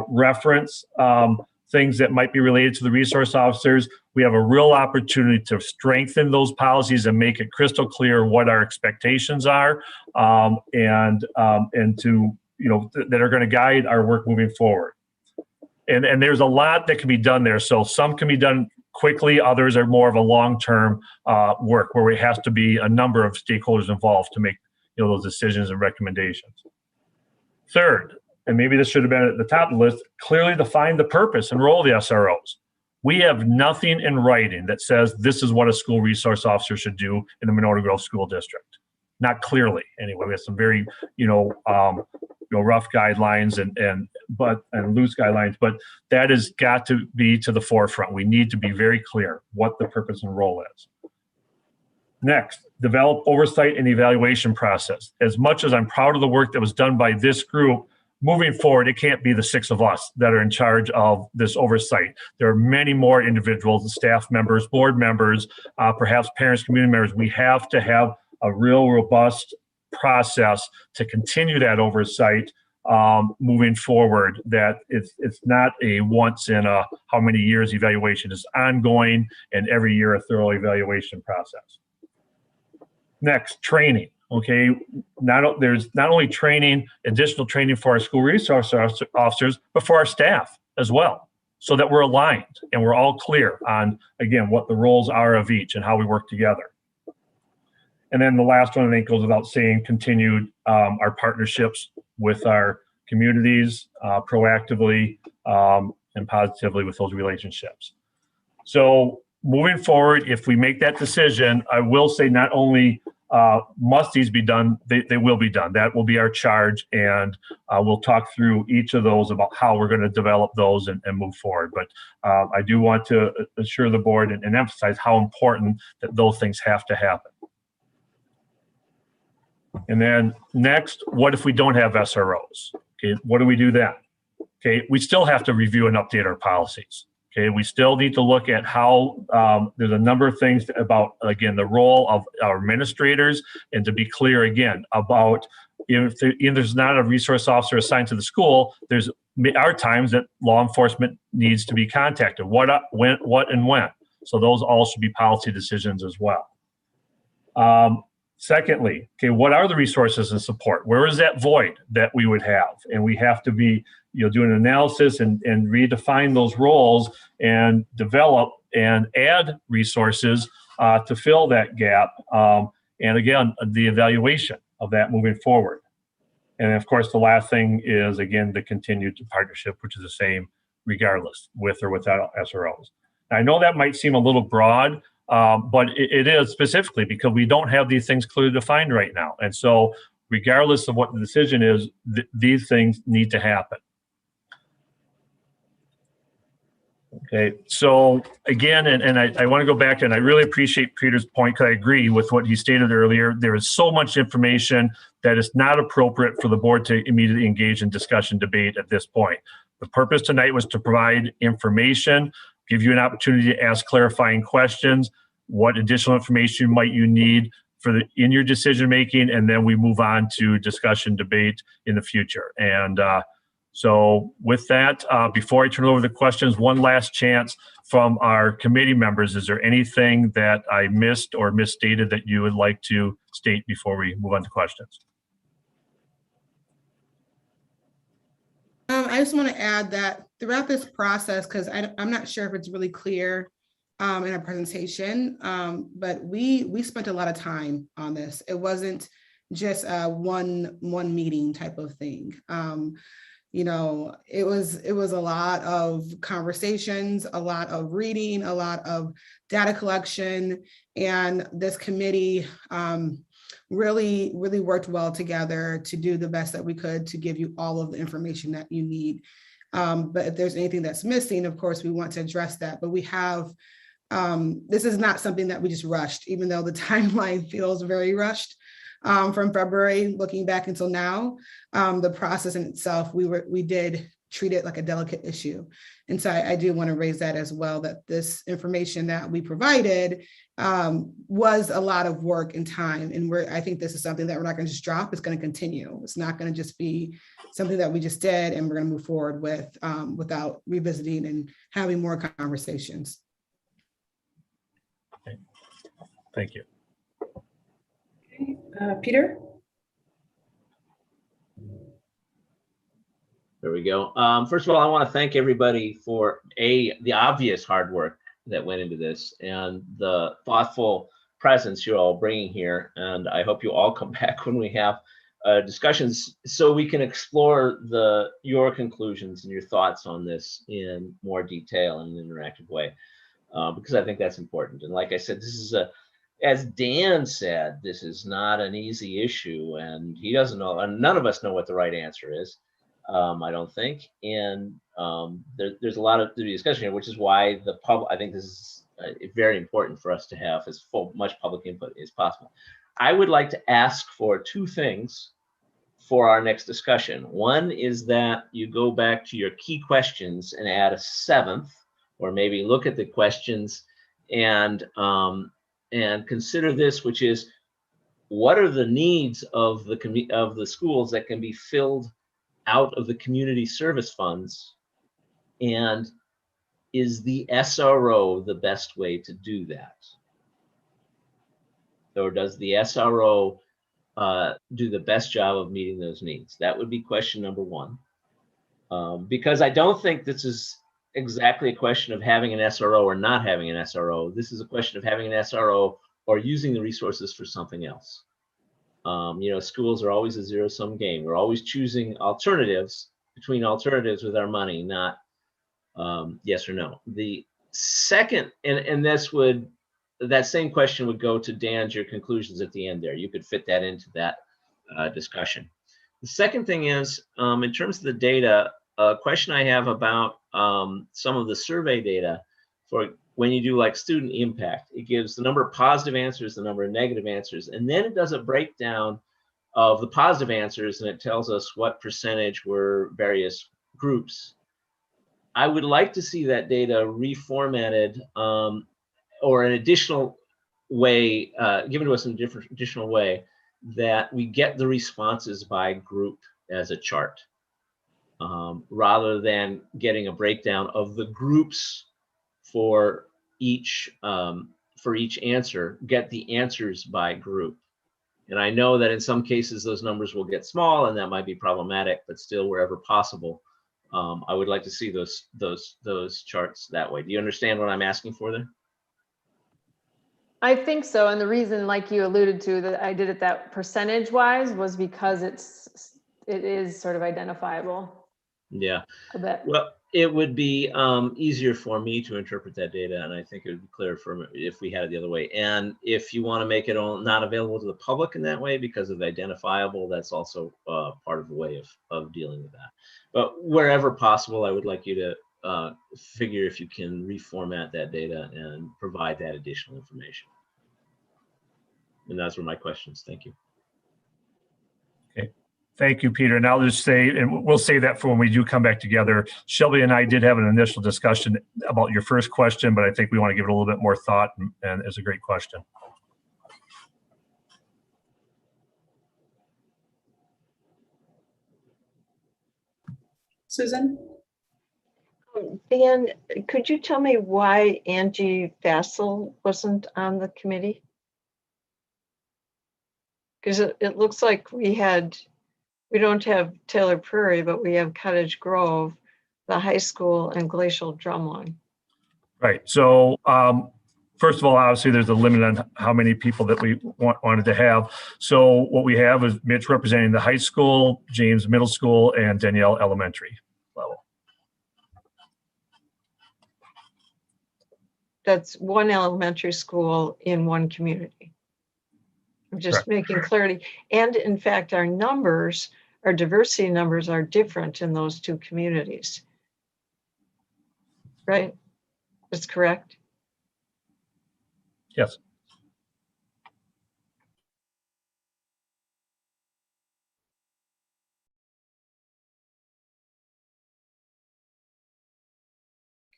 reference things that might be related to the resource officers. We have a real opportunity to strengthen those policies and make it crystal clear what our expectations are, and to that are going to guide our work moving forward. And there's a lot that can be done there. So some can be done quickly, others are more of a long-term work where it has to be a number of stakeholders involved to make those decisions and recommendations. Third, and maybe this should have been at the top of the list, clearly define the purpose and role of the SROs. We have nothing in writing that says this is what a school resource officer should do in the Monona Grove School District. Not clearly, anyway. We have some very, rough guidelines and loose guidelines, but that has got to be to the forefront. We need to be very clear what the purpose and role is. Next, develop oversight and evaluation process. As much as I'm proud of the work that was done by this group, moving forward, it can't be the 6 of us that are in charge of this oversight. There are many more individuals, staff members, board members, perhaps parents, community members. We have to have a real robust process to continue that oversight moving forward, that it's not a once in a how many years evaluation. Is ongoing, and every year a thorough evaluation process. Next, training. Okay, there's not only training, additional training for our school resource officers, but for our staff as well, so that we're aligned and we're all clear on, again, what the roles are of each and how we work together. And then the last one, I think, goes without saying, continued our partnerships with our communities proactively and positively with those relationships. So moving forward, if we make that decision, I will say not only must these be done, they will be done. That will be our charge, and we'll talk through each of those about how we're going to develop those and move forward. But I do want to assure the board and emphasize how important that those things have to happen. And then next, what if we don't have SROs? Okay, what do we do then? Okay, we still have to review and update our policies. Okay, we still need to look at how there's a number of things about, again, the role of our administrators, and to be clear again about if there's not a resource officer assigned to the school, there are times that law enforcement needs to be contacted. What, when. So those all should be policy decisions as well. Secondly, okay, what are the resources and support? Where is that void that we would have? And we have to be, do an analysis and redefine those roles and develop and add resources to fill that gap. And again, the evaluation of that moving forward. And of course, the last thing is, again, the continued partnership, which is the same regardless, with or without SROs. Now, I know that might seem a little broad, but it is specifically because we don't have these things clearly defined right now. And so regardless of what the decision is, these things need to happen. Okay, so again, and I want to go back, and I really appreciate Peter's point, because I agree with what he stated earlier. There is so much information that is not appropriate for the board to immediately engage in discussion debate at this point. The purpose tonight was to provide information, give you an opportunity to ask clarifying questions, what additional information might you need in your decision making, and then we move on to discussion debate in the future. And So with that, before I turn over the questions, one last chance from our committee members. Is there anything that I missed or misstated that you would like to state before we move on to questions? I just want to add that throughout this process, because I'm not sure if it's really clear in our presentation, but we spent a lot of time on this. It wasn't just a one meeting type of thing. You know, it was a lot of conversations, a lot of reading, a lot of data collection, and this committee really worked well together to do the best that we could to give you all of the information that you need. But if there's anything that's missing, of course, we want to address that. But we have, this is not something that we just rushed, even though the timeline feels very rushed. From February, looking back until now, the process in itself, we did treat it like a delicate issue. And so I do want to raise that as well, that this information that we provided was a lot of work and time. And I think this is something that we're not going to just drop, it's going to continue. It's not going to just be something that we just did and we're going to move forward with without revisiting and having more conversations. Okay. Thank you. Peter? There we go. First of all, I want to thank everybody for the obvious hard work that went into this and the thoughtful presence you're all bringing here. And I hope you all come back when we have discussions so we can explore your conclusions and your thoughts on this in more detail and an interactive way, because I think that's important. And like I said, this is as Dan said, this is not an easy issue, and he doesn't know, and none of us know what the right answer is. I don't think, and there's a lot of discussion here, which is why the public. I think this is very important for us to have as much public input as possible. I would like to ask for two things for our next discussion. One is that you go back to your key questions and add a seventh, or maybe look at the questions and consider this, which is what are the needs of the schools that can be filled out of the community service funds, and is the SRO the best way to do that? Or does the SRO do the best job of meeting those needs? That would be question number one. Because I don't think this is exactly a question of having an SRO or not having an SRO. This is a question of having an SRO or using the resources for something else. You know, schools are always a zero-sum game. We're always choosing alternatives between alternatives with our money, not yes or no. The second, and that same question would go to Dan's, your conclusions at the end there. You could fit that into that discussion. The second thing is, in terms of the data, a question I have about some of the survey data for when you do like student impact. It gives the number of positive answers, the number of negative answers, and then it does a breakdown of the positive answers, and it tells us what percentage were various groups. I would like to see that data reformatted or an additional way, given to us in a different additional way, that we get the responses by group as a chart, rather than getting a breakdown of the groups for each answer, get the answers by group. And I know that in some cases those numbers will get small and that might be problematic, but still wherever possible, I would like to see those charts that way. Do you understand what I'm asking for there? I think so. And the reason, like you alluded to, that I did it that percentage wise was because it is sort of identifiable. Yeah. A bit. Well, it would be easier for me to interpret that data, and I think it would be clearer for if we had it the other way. And if you want to make it not available to the public in that way because of identifiable, that's also part of the way of dealing with that. But wherever possible, I would like you to figure if you can reformat that data and provide that additional information. And those were my questions. Thank you. Okay. Thank you, Peter. And I'll just say, and we'll say that for when we do come back together, Shelby and I did have an initial discussion about your first question, but I think we want to give it a little bit more thought, and it's a great question. Susan? Dan, could you tell me why Angie Fassel wasn't on the committee? Because it looks like we don't have Taylor Prairie, but we have Cottage Grove, the high school, and Glacial Drumline. Right. So first of all, obviously, there's a limit on how many people that we wanted to have. So what we have is Mitch representing the high school, James middle school, and Danielle elementary level. That's one elementary school in one community. I'm just making clarity. And in fact, our numbers, our diversity numbers are different in those two communities. Right? That's correct? Yes.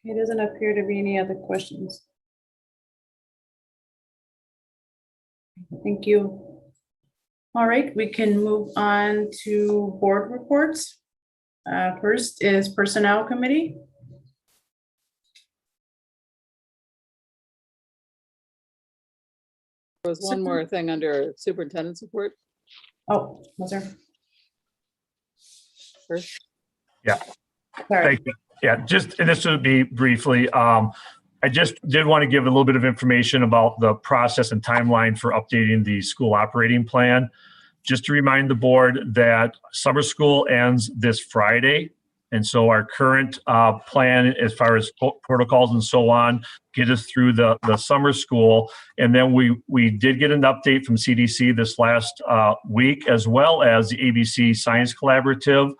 It doesn't appear to be any other questions. Thank you. All right, we can move on to board reports. First is Personnel Committee. There was one more thing under Superintendent's Report. Oh, was there? First. Yeah. Sorry. Thank you. Yeah, just, and this would be briefly, I just did want to give a little bit of information about the process and timeline for updating the school operating plan. Just to remind the board that summer school ends this Friday. And so our current plan as far as protocols and so on, get us through the summer school. And then we did get an update from CDC this last week, as well as the ABC Science Collaborative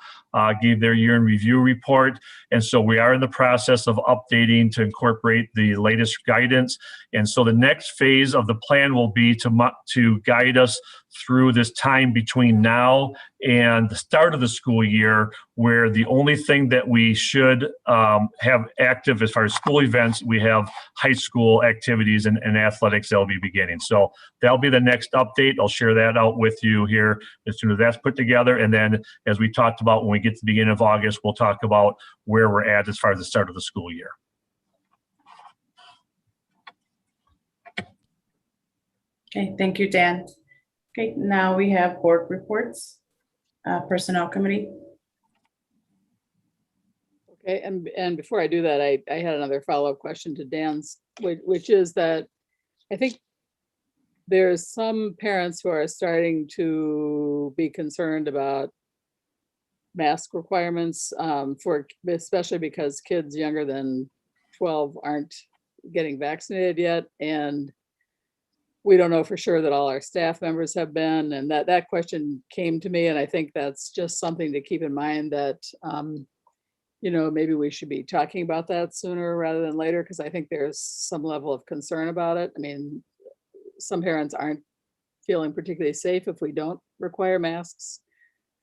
gave their year in review report. And so we are in the process of updating to incorporate the latest guidance. And so the next phase of the plan will be to guide us through this time between now and the start of the school year, where the only thing that we should have active as far as school events, we have high school activities and athletics that'll be beginning. So that'll be the next update. I'll share that out with you here as soon as that's put together. And then as we talked about, when we get to the beginning of August, we'll talk about where we're at as far as the start of the school year. Okay, thank you, Dan. Okay, now we have board reports. Personnel Committee. Okay, and before I do that, I had another follow-up question to Dan's, which is that I think there's some parents who are starting to be concerned about mask requirements especially because kids younger than 12 aren't getting vaccinated yet, and we don't know for sure that all our staff members have been, and that question came to me, and I think that's just something to keep in mind, that maybe we should be talking about that sooner rather than later, because I think there's some level of concern about it. I mean, some parents aren't feeling particularly safe if we don't require masks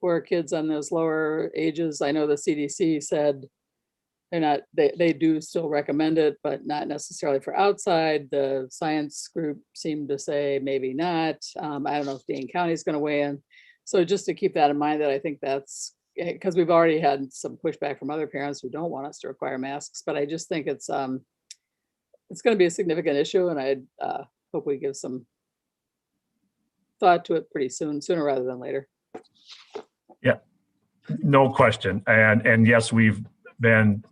for kids on those lower ages. I know the CDC said they do still recommend it, but not necessarily for outside. The science group seemed to say maybe not. I don't know if Dane County is going to weigh in. So just to keep that in mind, that I think that's because we've already had some pushback from other parents who don't want us to require masks, but I just think it's going to be a significant issue, and I hope we give some thought to it pretty soon, sooner rather than later. Yeah, no question. And yes, we've been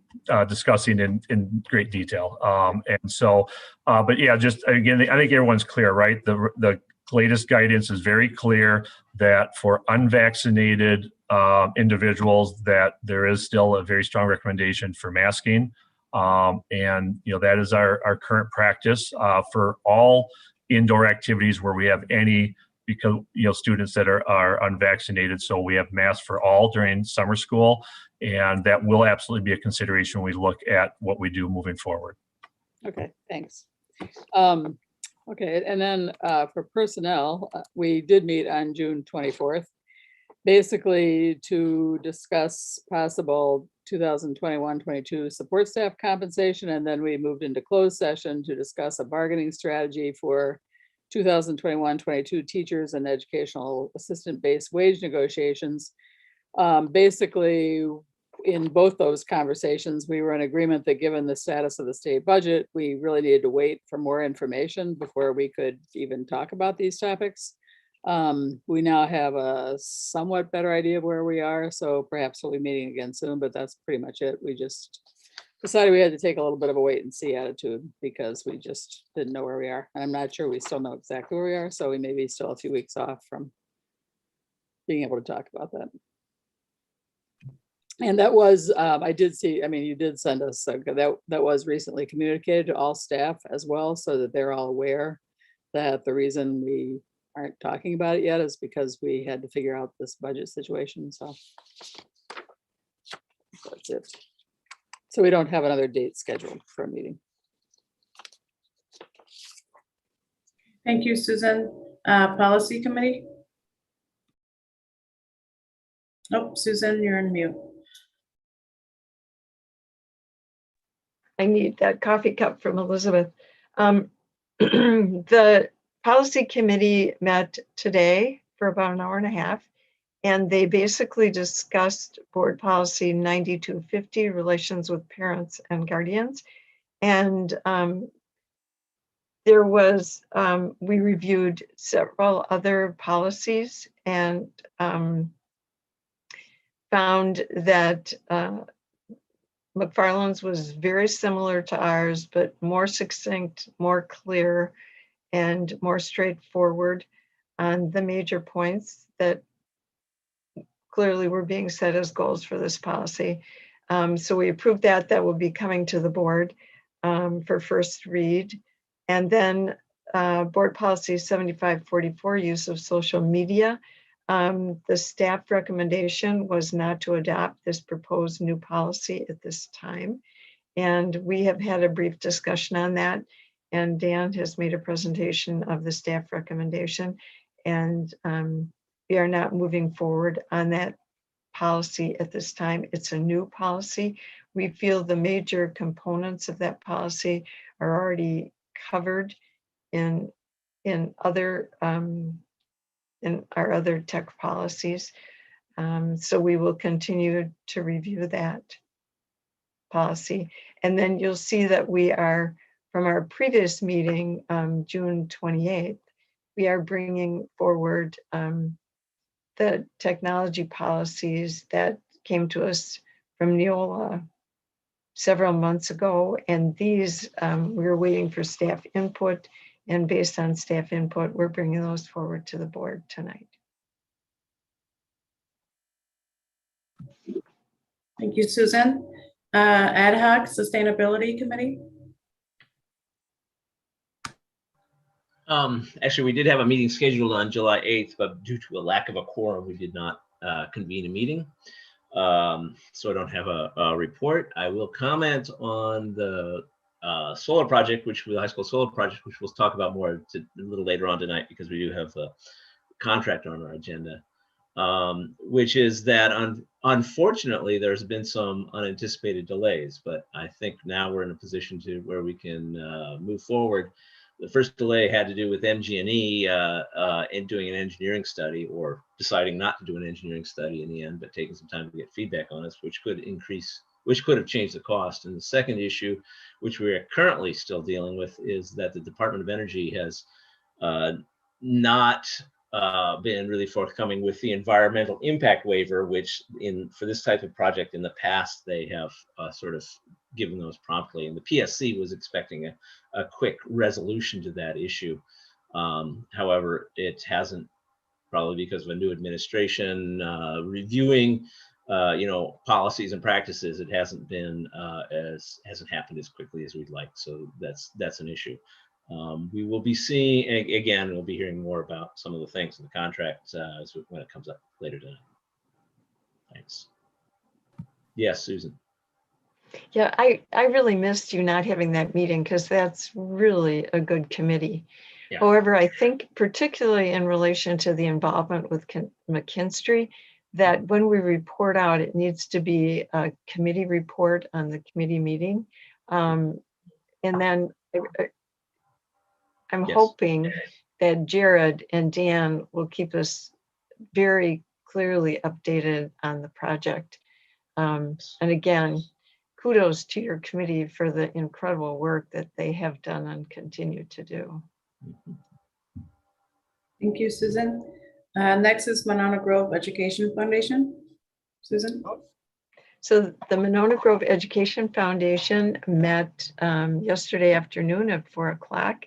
discussing in great detail. But yeah, just again, I think everyone's clear, right? The latest guidance is very clear that for unvaccinated individuals, that there is still a very strong recommendation for masking. That is our current practice for all indoor activities where we have any, because students that are unvaccinated. So we have masks for all during summer school, and that will absolutely be a consideration when we look at what we do moving forward. Okay, thanks. Okay, and then for personnel, we did meet on June 24th, basically to discuss possible 2021-22 support staff compensation, and then we moved into closed session to discuss a bargaining strategy for 2021-22 teachers and educational assistant based wage negotiations. Basically, in both those conversations, we were in agreement that given the status of the state budget, we really needed to wait for more information before we could even talk about these topics. We now have a somewhat better idea of where we are, so perhaps we'll be meeting again soon, but that's pretty much it. We just decided we had to take a little bit of a wait and see attitude because we just didn't know where we are. And I'm not sure we still know exactly where we are, so we may be still a few weeks off from being able to talk about that. And that was, I did see, I mean, you did send us, that was recently communicated to all staff as well, so that they're all aware that the reason we aren't talking about it yet is because we had to figure out this budget situation, so. That's it. So we don't have another date scheduled for a meeting. Thank you, Susan. Policy Committee? Oh, Susan, you're on mute. I need that coffee cup from Elizabeth. The policy committee met today for about an hour and a half, and they basically discussed board policy 9250, relations with parents and guardians. And there was, we reviewed several other policies and found that McFarland's was very similar to ours, but more succinct, more clear, and more straightforward on the major points that clearly were being set as goals for this policy. So we approved that. That will be coming to the board for first read. And then board policy 7544, use of social media. The staff recommendation was not to adopt this proposed new policy at this time. And we have had a brief discussion on that. And Dan has made a presentation of the staff recommendation. And we are not moving forward on that policy at this time. It's a new policy. We feel the major components of that policy are already covered in other in our other tech policies. So we will continue to review that policy. And then you'll see that we are, from our previous meeting, June 28th, we are bringing forward the technology policies that came to us from Neola several months ago. And these, we were waiting for staff input. And based on staff input, we're bringing those forward to the board tonight. Thank you, Susan. Ad hoc Sustainability Committee? Actually, we did have a meeting scheduled on July 8th, but due to a lack of a quorum, we did not convene a meeting. So I don't have a report. I will comment on the solar project, the high school solar project, which we'll talk about more a little later on tonight, because we do have a contract on our agenda, which is that unfortunately there's been some unanticipated delays, but I think now we're in a position where we can move forward. The first delay had to do with MG&E in doing an engineering study, or deciding not to do an engineering study in the end, but taking some time to get feedback on us, which could have changed the cost. And the second issue, which we are currently still dealing with, is that the Department of Energy has not been really forthcoming with the environmental impact waiver, which for this type of project in the past, they have sort of given those promptly. And the PSC was expecting a quick resolution to that issue. However, it hasn't, probably because of a new administration reviewing policies and practices. It hasn't hasn't happened as quickly as we'd like. So that's an issue. We will be seeing, again, we'll be hearing more about some of the things in the contract when it comes up later tonight. Thanks. Yes, Susan. Yeah, I really missed you not having that meeting, because that's really a good committee. Yeah. However, I think particularly in relation to the involvement with McKinstry, that when we report out, it needs to be a committee report on the committee meeting. And then I'm hoping that Jared and Dan will keep us very clearly updated on the project. And again, kudos to your committee for the incredible work that they have done and continue to do. Thank you, Susan. Next is Monona Grove Education Foundation. Susan? So the Monona Grove Education Foundation met yesterday afternoon at 4 o'clock.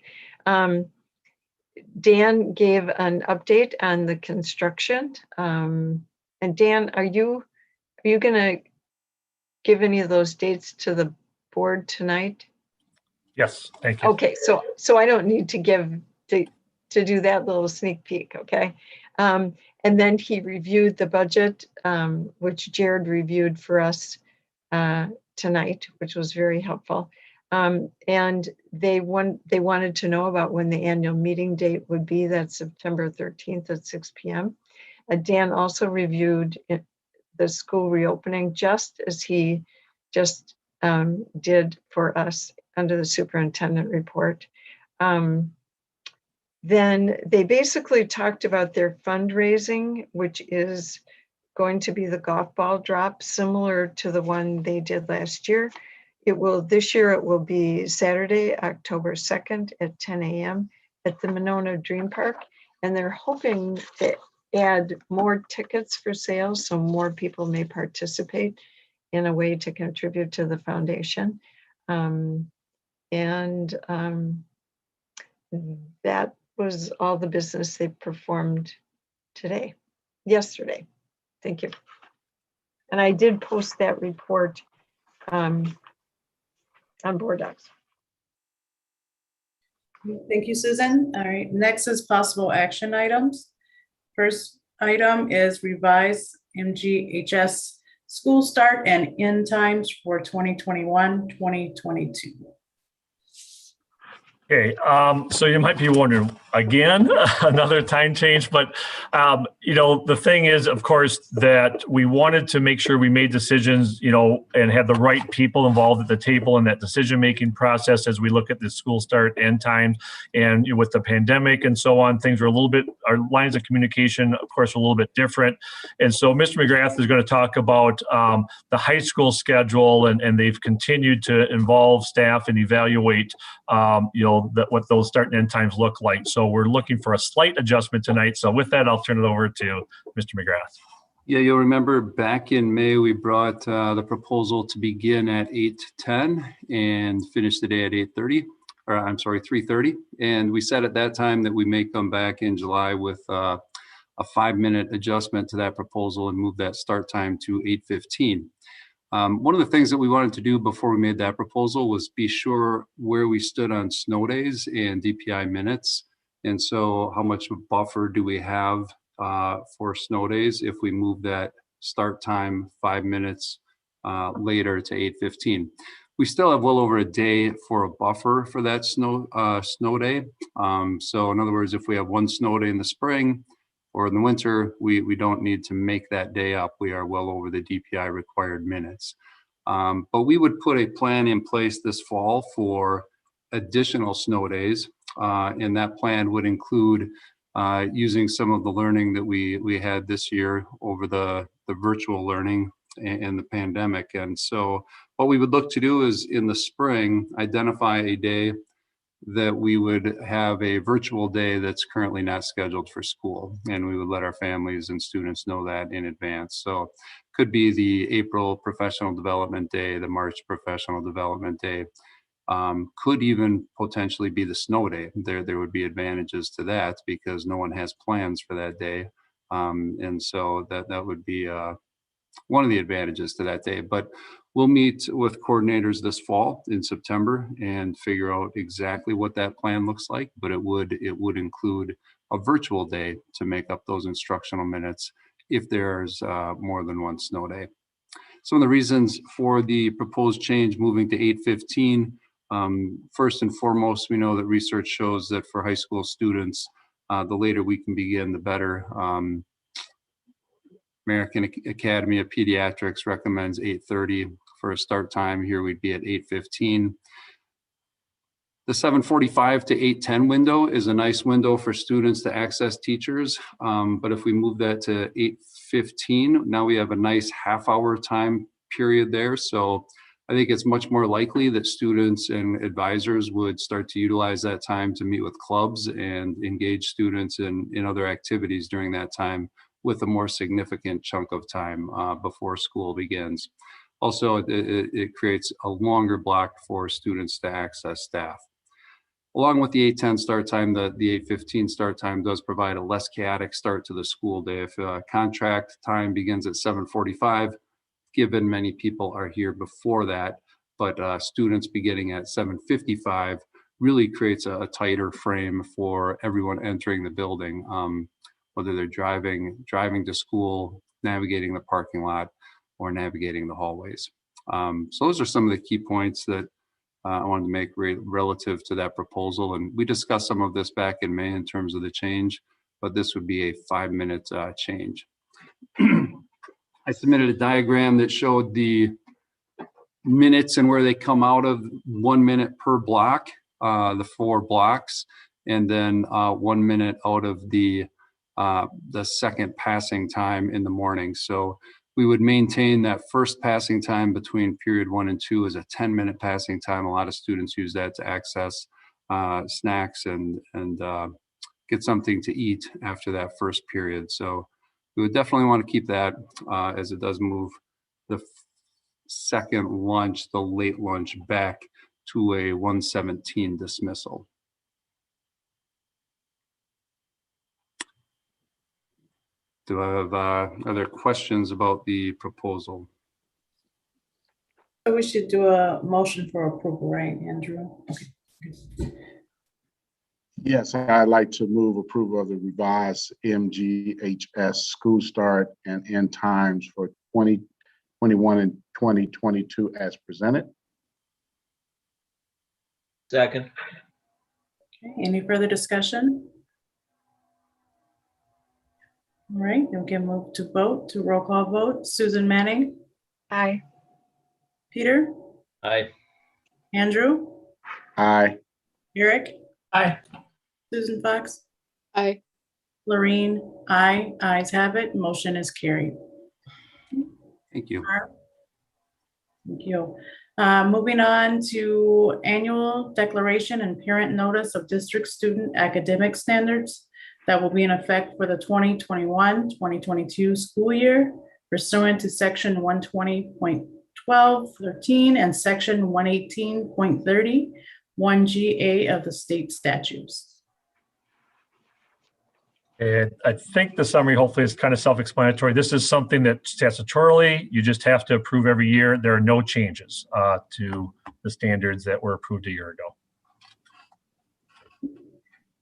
Dan gave an update on the construction. And Dan, are you going to give any of those dates to the board tonight? Yes, thank you. Okay, so I don't need to to do that little sneak peek, okay? And then he reviewed the budget, which Jared reviewed for us tonight, which was very helpful. And they wanted to know about when the annual meeting date would be. That's September 13th at 6 p.m. Dan also reviewed the school reopening, just as he just did for us under the superintendent report. Then they basically talked about their fundraising, which is going to be the golf ball drop, similar to the one they did last year. This year it will be Saturday, October 2nd at 10 a.m. at the Monona Dream Park. And they're hoping to add more tickets for sale so more people may participate in a way to contribute to the foundation. That was all the business they performed yesterday. Thank you. And I did post that report on Board Docs. Thank you, Susan. All right, next is possible action items. First item is revise MGHS school start and end times for 2021-2022. Okay, so you might be wondering, again, another time change, but the thing is, of course, that we wanted to make sure we made decisions, and had the right people involved at the table in that decision-making process as we look at the school start end time. And with the pandemic and so on, things are our lines of communication, of course, are a little bit different. And so Mr. McGrath is going to talk about the high school schedule, and they've continued to involve staff and evaluate, what those start and end times look like. So we're looking for a slight adjustment tonight. So with that, I'll turn it over to Mr. McGrath. Yeah, you'll remember back in May, we brought the proposal to begin at 8:10 and finish the day at 3:30. And we said at that time that we may come back in July with a 5-minute adjustment to that proposal and move that start time to 8:15. One of the things that we wanted to do before we made that proposal was be sure where we stood on snow days and DPI minutes. And so how much of a buffer do we have for snow days if we move that start time 5 minutes later to 8:15? We still have well over a day for a buffer for that snow day. So in other words, if we have one snow day in the spring or in the winter, we don't need to make that day up. We are well over the DPI required minutes. But we would put a plan in place this fall for additional snow days. And that plan would include using some of the learning that we had this year over the virtual learning and the pandemic. And so what we would look to do is in the spring, identify a day that we would have a virtual day that's currently not scheduled for school. And we would let our families and students know that in advance. So could be the April Professional Development Day, the March Professional Development Day, could even potentially be the snow day. There would be advantages to that because no one has plans for that day. And so that would be one of the advantages to that day. But we'll meet with coordinators this fall in September and figure out exactly what that plan looks like. But it would include a virtual day to make up those instructional minutes if there's more than one snow day. Some of the reasons for the proposed change moving to 8:15. First and foremost, we know that research shows that for high school students, the later we can begin, the better. American Academy of Pediatrics recommends 8:30 for a start time. Here we'd be at 8:15. The 7:45 to 8:10 window is a nice window for students to access teachers. But if we move that to 8:15, now we have a nice half-hour time period there. So I think it's much more likely that students and advisors would start to utilize that time to meet with clubs and engage students in other activities during that time with a more significant chunk of time before school begins. Also, it creates a longer block for students to access staff. Along with the 8:10 start time, the 8:15 start time does provide a less chaotic start to the school day. If contract time begins at 7:45, given many people are here before that, but students beginning at 7:55 really creates a tighter frame for everyone entering the building, whether they're driving to school, navigating the parking lot, or navigating the hallways. So those are some of the key points that I wanted to make relative to that proposal. And we discussed some of this back in May in terms of the change, but this would be a 5-minute change. I submitted a diagram that showed the minutes and where they come out of, 1 minute per block, the 4 blocks, and then 1 minute out of the second passing time in the morning. So we would maintain that first passing time between period 1 and 2 as a 10-minute passing time. A lot of students use that to access snacks and get something to eat after that first period. So we would definitely want to keep that as it does move the second lunch, the late lunch, back to a 1:17 dismissal. Do I have other questions about the proposal? So we should do a motion for approval, right, Andrew? Okay. Yes, I'd like to move approval of the revised MGHS school start and end times for 2021 and 2022 as presented. Second. Okay, any further discussion? All right, then we can move to vote, to roll call vote. Susan Manning, Aye. Peter, Aye. Andrew, Aye. Eric, Aye. Susan Fox, Aye. Lorraine, aye. Ayes have it. Motion is carried. Thank you. Thank you. Moving on to annual declaration and parent notice of district student academic standards that will be in effect for the 2021-2022 school year pursuant to section 120.1213 and section 118.30, 1GA of the state statutes. And I think the summary hopefully is kind of self-explanatory. This is something that statutorily you just have to approve every year. There are no changes to the standards that were approved a year ago.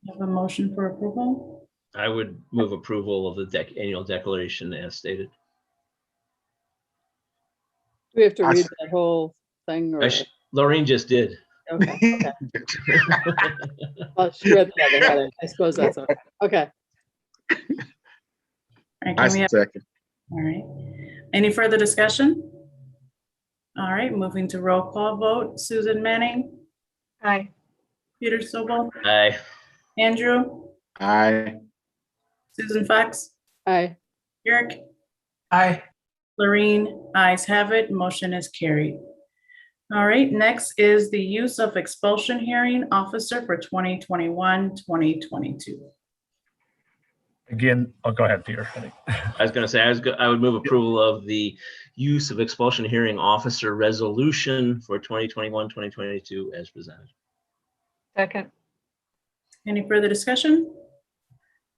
Have a motion for approval? I would move approval of the annual declaration as stated. Do we have to read that whole thing? Or? Lorraine just did. Okay. Okay. Well, she read the other heading. I suppose that's okay. Okay. All right, I can we have- second. all right. Any further discussion? All right, moving to roll call vote. Susan Manning, Aye. Peter Sobel, Aye. Andrew, Aye. Susan Fox, Aye. Eric, Aye. Lorraine, ayes have it. Motion is carried. All right, next is the use of expulsion hearing officer for 2021-2022. Again, I'll go ahead, Peter. I was going to say, I would move approval of the use of expulsion hearing officer resolution for 2021-2022 as presented. Second. Any further discussion?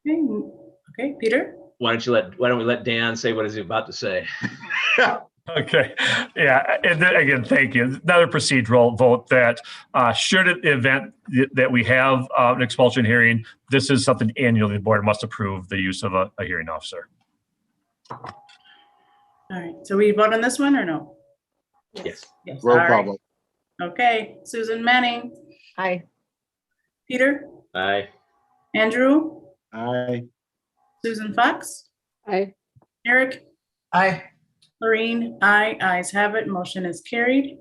Okay, Peter? Why don't we let Dan say what he's about to say? Okay, yeah, and then again, thank you. Another procedural vote that should it event that we have an expulsion hearing, this is something annually the board must approve the use of a hearing officer. All right, so we vote on this one or no? Yes. Yes. Roll All call right. vote. Okay, Susan Manning, Aye. Peter, Aye. Andrew, Aye. Susan Fox, Aye. Eric, Aye. Lorraine, aye. Ayes have it. Motion is carried.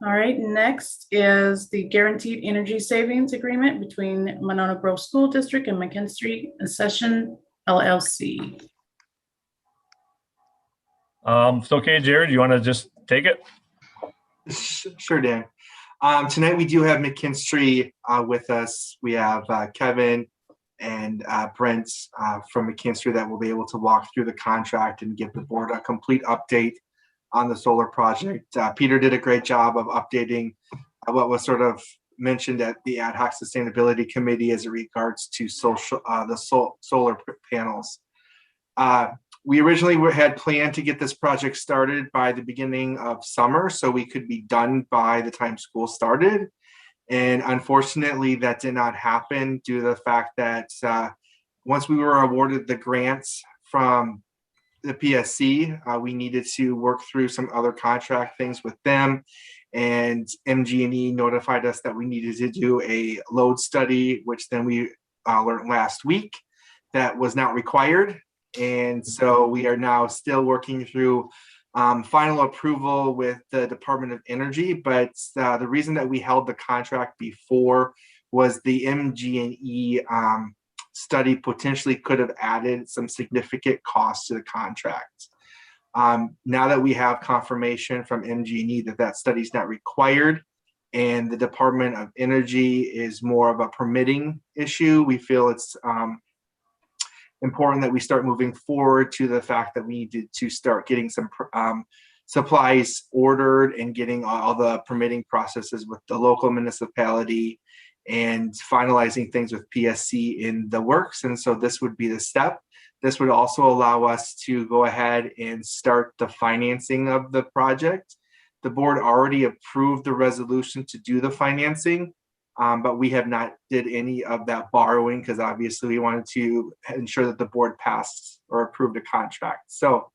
All right, next is the Guaranteed Energy Savings Agreement between Monona Grove School District and McKinstry Accession LLC. It's okay, Jared, you want to just take it? Sure, Dan. Tonight we do have McKinstry with us. We have Kevin and Brent from McKinstry that will be able to walk through the contract and give the board a complete update on the solar project. Peter did a great job of updating what was sort of mentioned at the ad hoc sustainability committee as it regards to solar panels. We originally had planned to get this project started by the beginning of summer so we could be done by the time school started. And unfortunately, that did not happen due to the fact that once we were awarded the grants from the PSC, we needed to work through some other contract things with them. And MG&E notified us that we needed to do a load study, which then we learned last week that was not required. And so we are now still working through final approval with the Department of Energy. But the reason that we held the contract before was the MG&E study potentially could have added some significant costs to the contract. Now that we have confirmation from MG&E that that study is not required and the Department of Energy is more of a permitting issue, we feel it's important that we start moving forward to the fact that we needed to start getting some supplies ordered and getting all the permitting processes with the local municipality and finalizing things with PSC in the works. And so this would be the step. This would also allow us to go ahead and start the financing of the project. The board already approved the resolution to do the financing. But we have not did any of that borrowing because obviously we wanted to ensure that the board passed or approved a contract. So,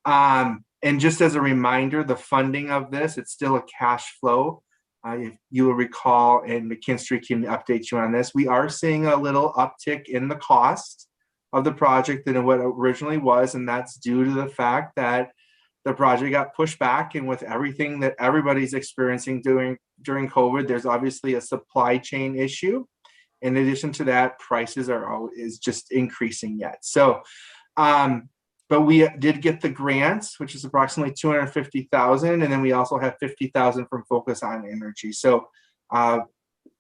and just as a reminder, the funding of this, it's still a cash flow. If you will recall, and McKinstry can update you on this, we are seeing a little uptick in the cost of the project than what it originally was. And that's due to the fact that the project got pushed back, and with everything that everybody's experiencing during COVID, there's obviously a supply chain issue. In addition to that, prices is just increasing yet. So, but we did get the grants, which is approximately $250,000, and then we also have $50,000 from Focus on Energy. So,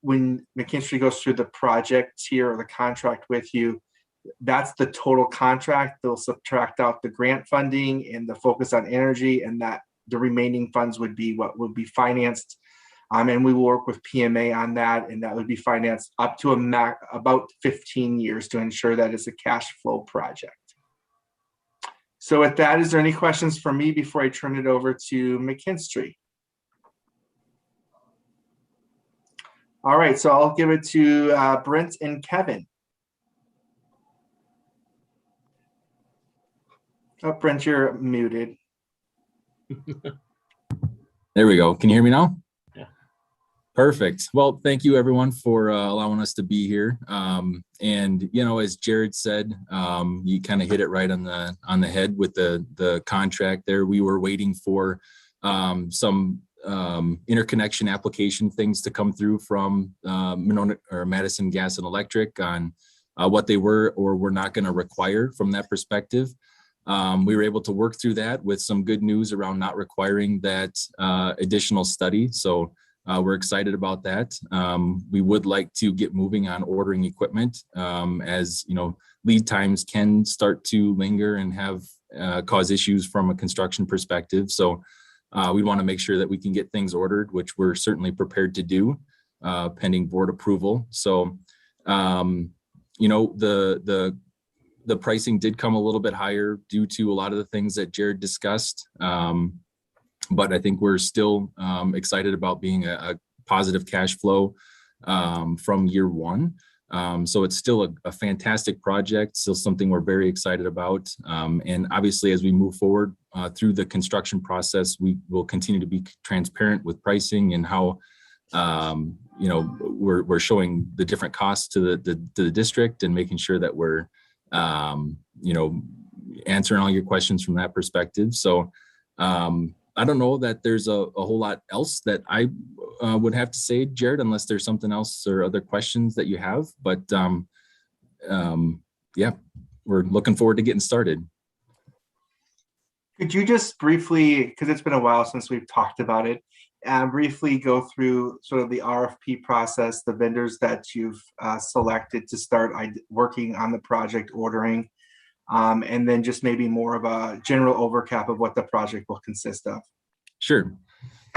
when McKinstry goes through the project here or the contract with you, that's the total contract. They'll subtract out the grant funding and the Focus on Energy, and that the remaining funds would be what would be financed. And we will work with PMA on that, and that would be financed up to about 15 years to ensure that it's a cash flow project. So with that, is there any questions for me before I turn it over to McKinstry? All right, so I'll give it to Brent and Kevin. Oh, Brent, you're muted. There we go. Can you hear me now? Yeah. Perfect. Well, thank you everyone for allowing us to be here. And you know, as Jared said, you kind of hit it right on the head with the contract there. We were waiting for some interconnection application things to come through from Monona or Madison Gas and Electric on what they were or were not going to require from that perspective. We were able to work through that with some good news around not requiring that additional study. So we're excited about that. We would like to get moving on ordering equipment as you know, lead times can start to linger and have cause issues from a construction perspective. So we want to make sure that we can get things ordered, which we're certainly prepared to do pending board approval. So you know, the pricing did come a little bit higher due to a lot of the things that Jared discussed. But I think we're still excited about being a positive cash flow from year one. So it's still a fantastic project, still something we're very excited about. And obviously, as we move forward through the construction process, we will continue to be transparent with pricing and how you know, we're showing the different costs to the district and making sure that we're you know, answering all your questions from that perspective. So I don't know that there's a whole lot else that I would have to say, Jared, unless there's something else or other questions that you have. But yeah, we're looking forward to getting started. Could you just briefly, because it's been a while since we've talked about it, briefly go through sort of the RFP process, the vendors that you've selected to start working on the project ordering, and then just maybe more of a general overcap of what the project will consist of? Sure.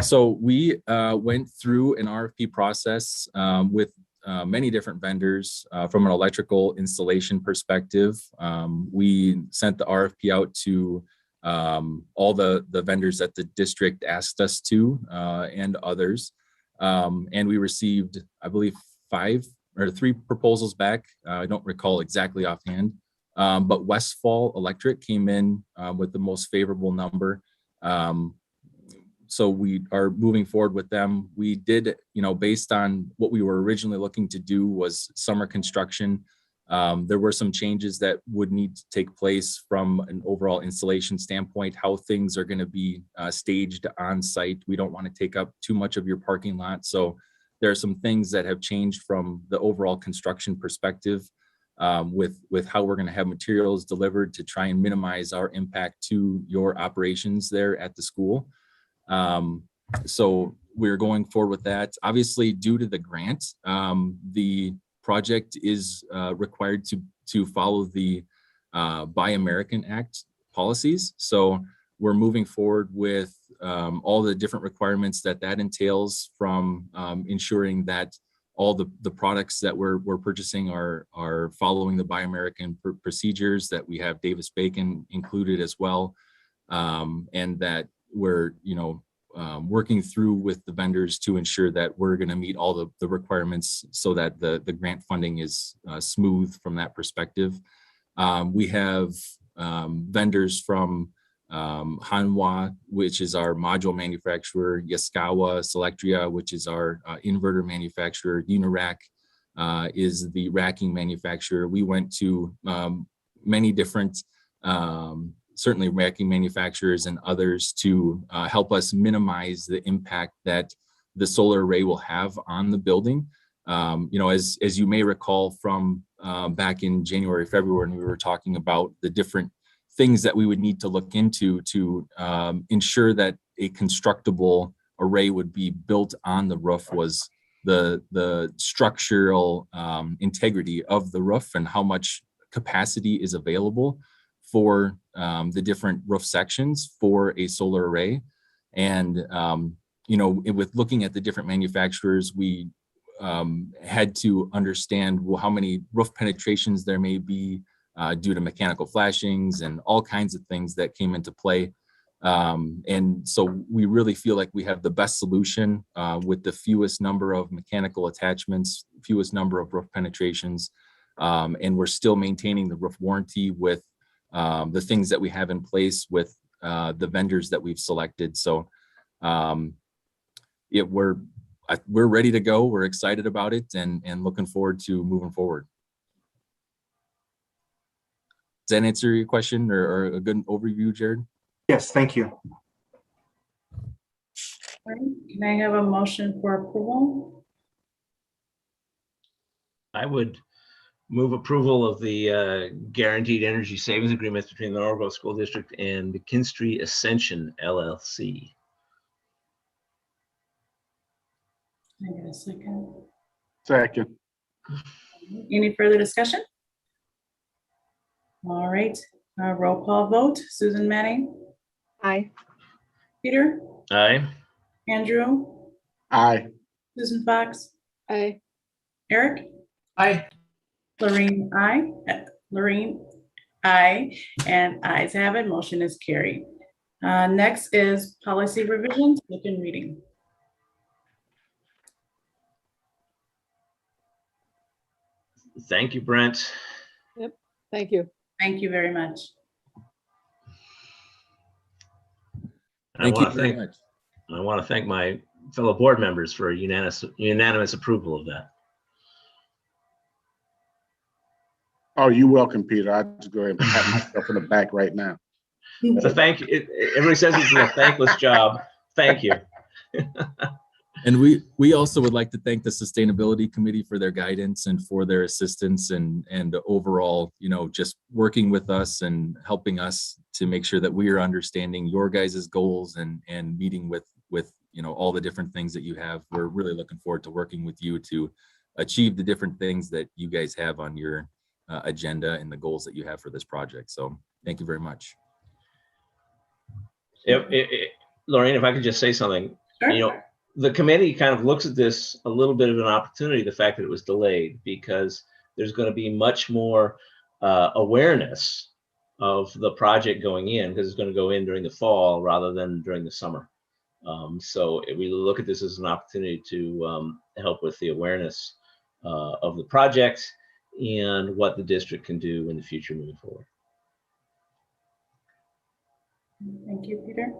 So we went through an RFP process with many different vendors from an electrical installation perspective. We sent the RFP out to all the vendors that the district asked us to and others. And we received, I believe, 3 proposals back. I don't recall exactly offhand, but Westfall Electric came in with the most favorable number. So we are moving forward with them. We did, based on what we were originally looking to do was summer construction. There were some changes that would need to take place from an overall installation standpoint, how things are going to be staged on site. We don't want to take up too much of your parking lot. So there are some things that have changed from the overall construction perspective with how we're going to have materials delivered to try and minimize our impact to your operations there at the school. So we're going forward with that. Obviously, due to the grant, the project is required to follow the Buy American Act policies. So we're moving forward with all the different requirements that entails, from ensuring that all the products that we're purchasing are following the Buy American procedures, that we have Davis-Bacon included as well, and that we're working through with the vendors to ensure that we're going to meet all the requirements so that the grant funding is smooth from that perspective. We have vendors from Hanwha, which is our module manufacturer, Yaskawa, Selectria, which is our inverter manufacturer, Unirac is the racking manufacturer. We went to many different certainly racking manufacturers and others to help us minimize the impact that the solar array will have on the building. As you may recall from back in January, February, when we were talking about the different things that we would need to look into to ensure that a constructible array would be built on the roof, was the structural integrity of the roof and how much capacity is available for the different roof sections for a solar array. And, with looking at the different manufacturers, we had to understand, well, how many roof penetrations there may be due to mechanical flashings and all kinds of things that came into play. And so we really feel like we have the best solution with the fewest number of mechanical attachments, fewest number of roof penetrations, and we're still maintaining the roof warranty with the things that we have in place with the vendors that we've selected. So we're ready to go. We're excited about it and looking forward to moving forward. Does that answer your question or a good overview, Jared? Yes, thank you. Can I have a motion for approval? I would move approval of the guaranteed energy savings agreements between the Norwell School District and the Kinstry Ascension LLC. I get a second. Second. Any further discussion? All right, roll call vote. Susan Manning, Aye. Peter, Aye. Andrew, Aye. Susan Fox, Aye. Eric, Aye. Lorraine, aye. Lorraine, aye, and ayes have it. Motion is carried. Next is policy revisions, second reading. Thank you, Brent. Yep. Thank you. Thank you very much. Thank you very much. I want to thank my fellow board members for a unanimous approval of that. Oh, you're welcome, Peter. I'll just go ahead and pat myself in the back right now. It's a thank you. Everybody says it's a thankless job. Thank you. And we also would like to thank the Sustainability Committee for their guidance and for their assistance and overall, just working with us and helping us to make sure that we are understanding your guys' goals and meeting with all the different things that you have. We're really looking forward to working with you to achieve the different things that you guys have on your agenda and the goals that you have for this project. So thank you very much. Lorraine, if I could just say something, Sure. The committee kind of looks at this a little bit of an opportunity, the fact that it was delayed, because there's going to be much more awareness of the project going in, because it's going to go in during the fall rather than during the summer. So we look at this as an opportunity to help with the awareness of the project and what the district can do in the future moving forward. Thank you, Peter.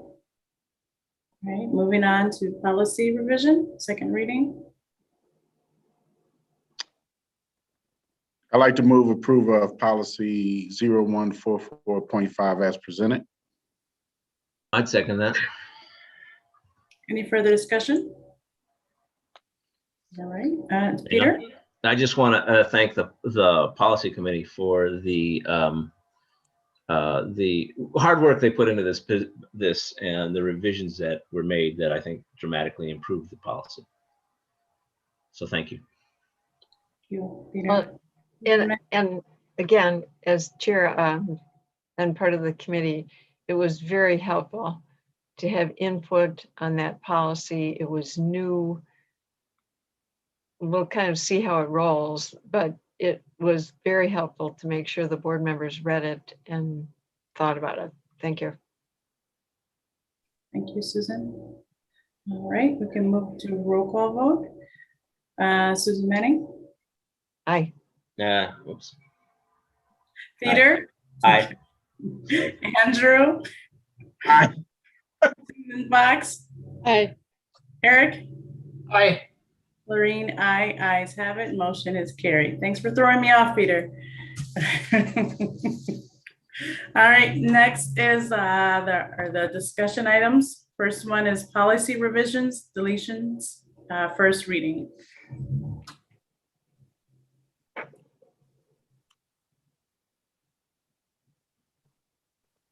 All right, moving on to policy revision, second reading. I'd like to move approval of policy 0144.5 as presented. I'd second that. Any further discussion? All right, Peter? I just want to thank the policy committee for the hard work they put into this and the revisions that were made that I think dramatically improved the policy. So thank you. Peter. And again, as chair and part of the committee, it was very helpful to have input on that policy. It was new. We'll kind of see how it rolls, but it was very helpful to make sure the board members read it and thought about it. Thank you. Thank you, Susan. All right, we can move to roll call vote. Susan Manning? Aye. Oops. Peter? Aye. Andrew? Aye. Susan Fox? Aye. Eric? Aye. Lorraine, aye. Ayes have it. Motion is carried. Thanks for throwing me off, Peter. All right, next is the discussion items. First one is policy revisions, deletions, first reading.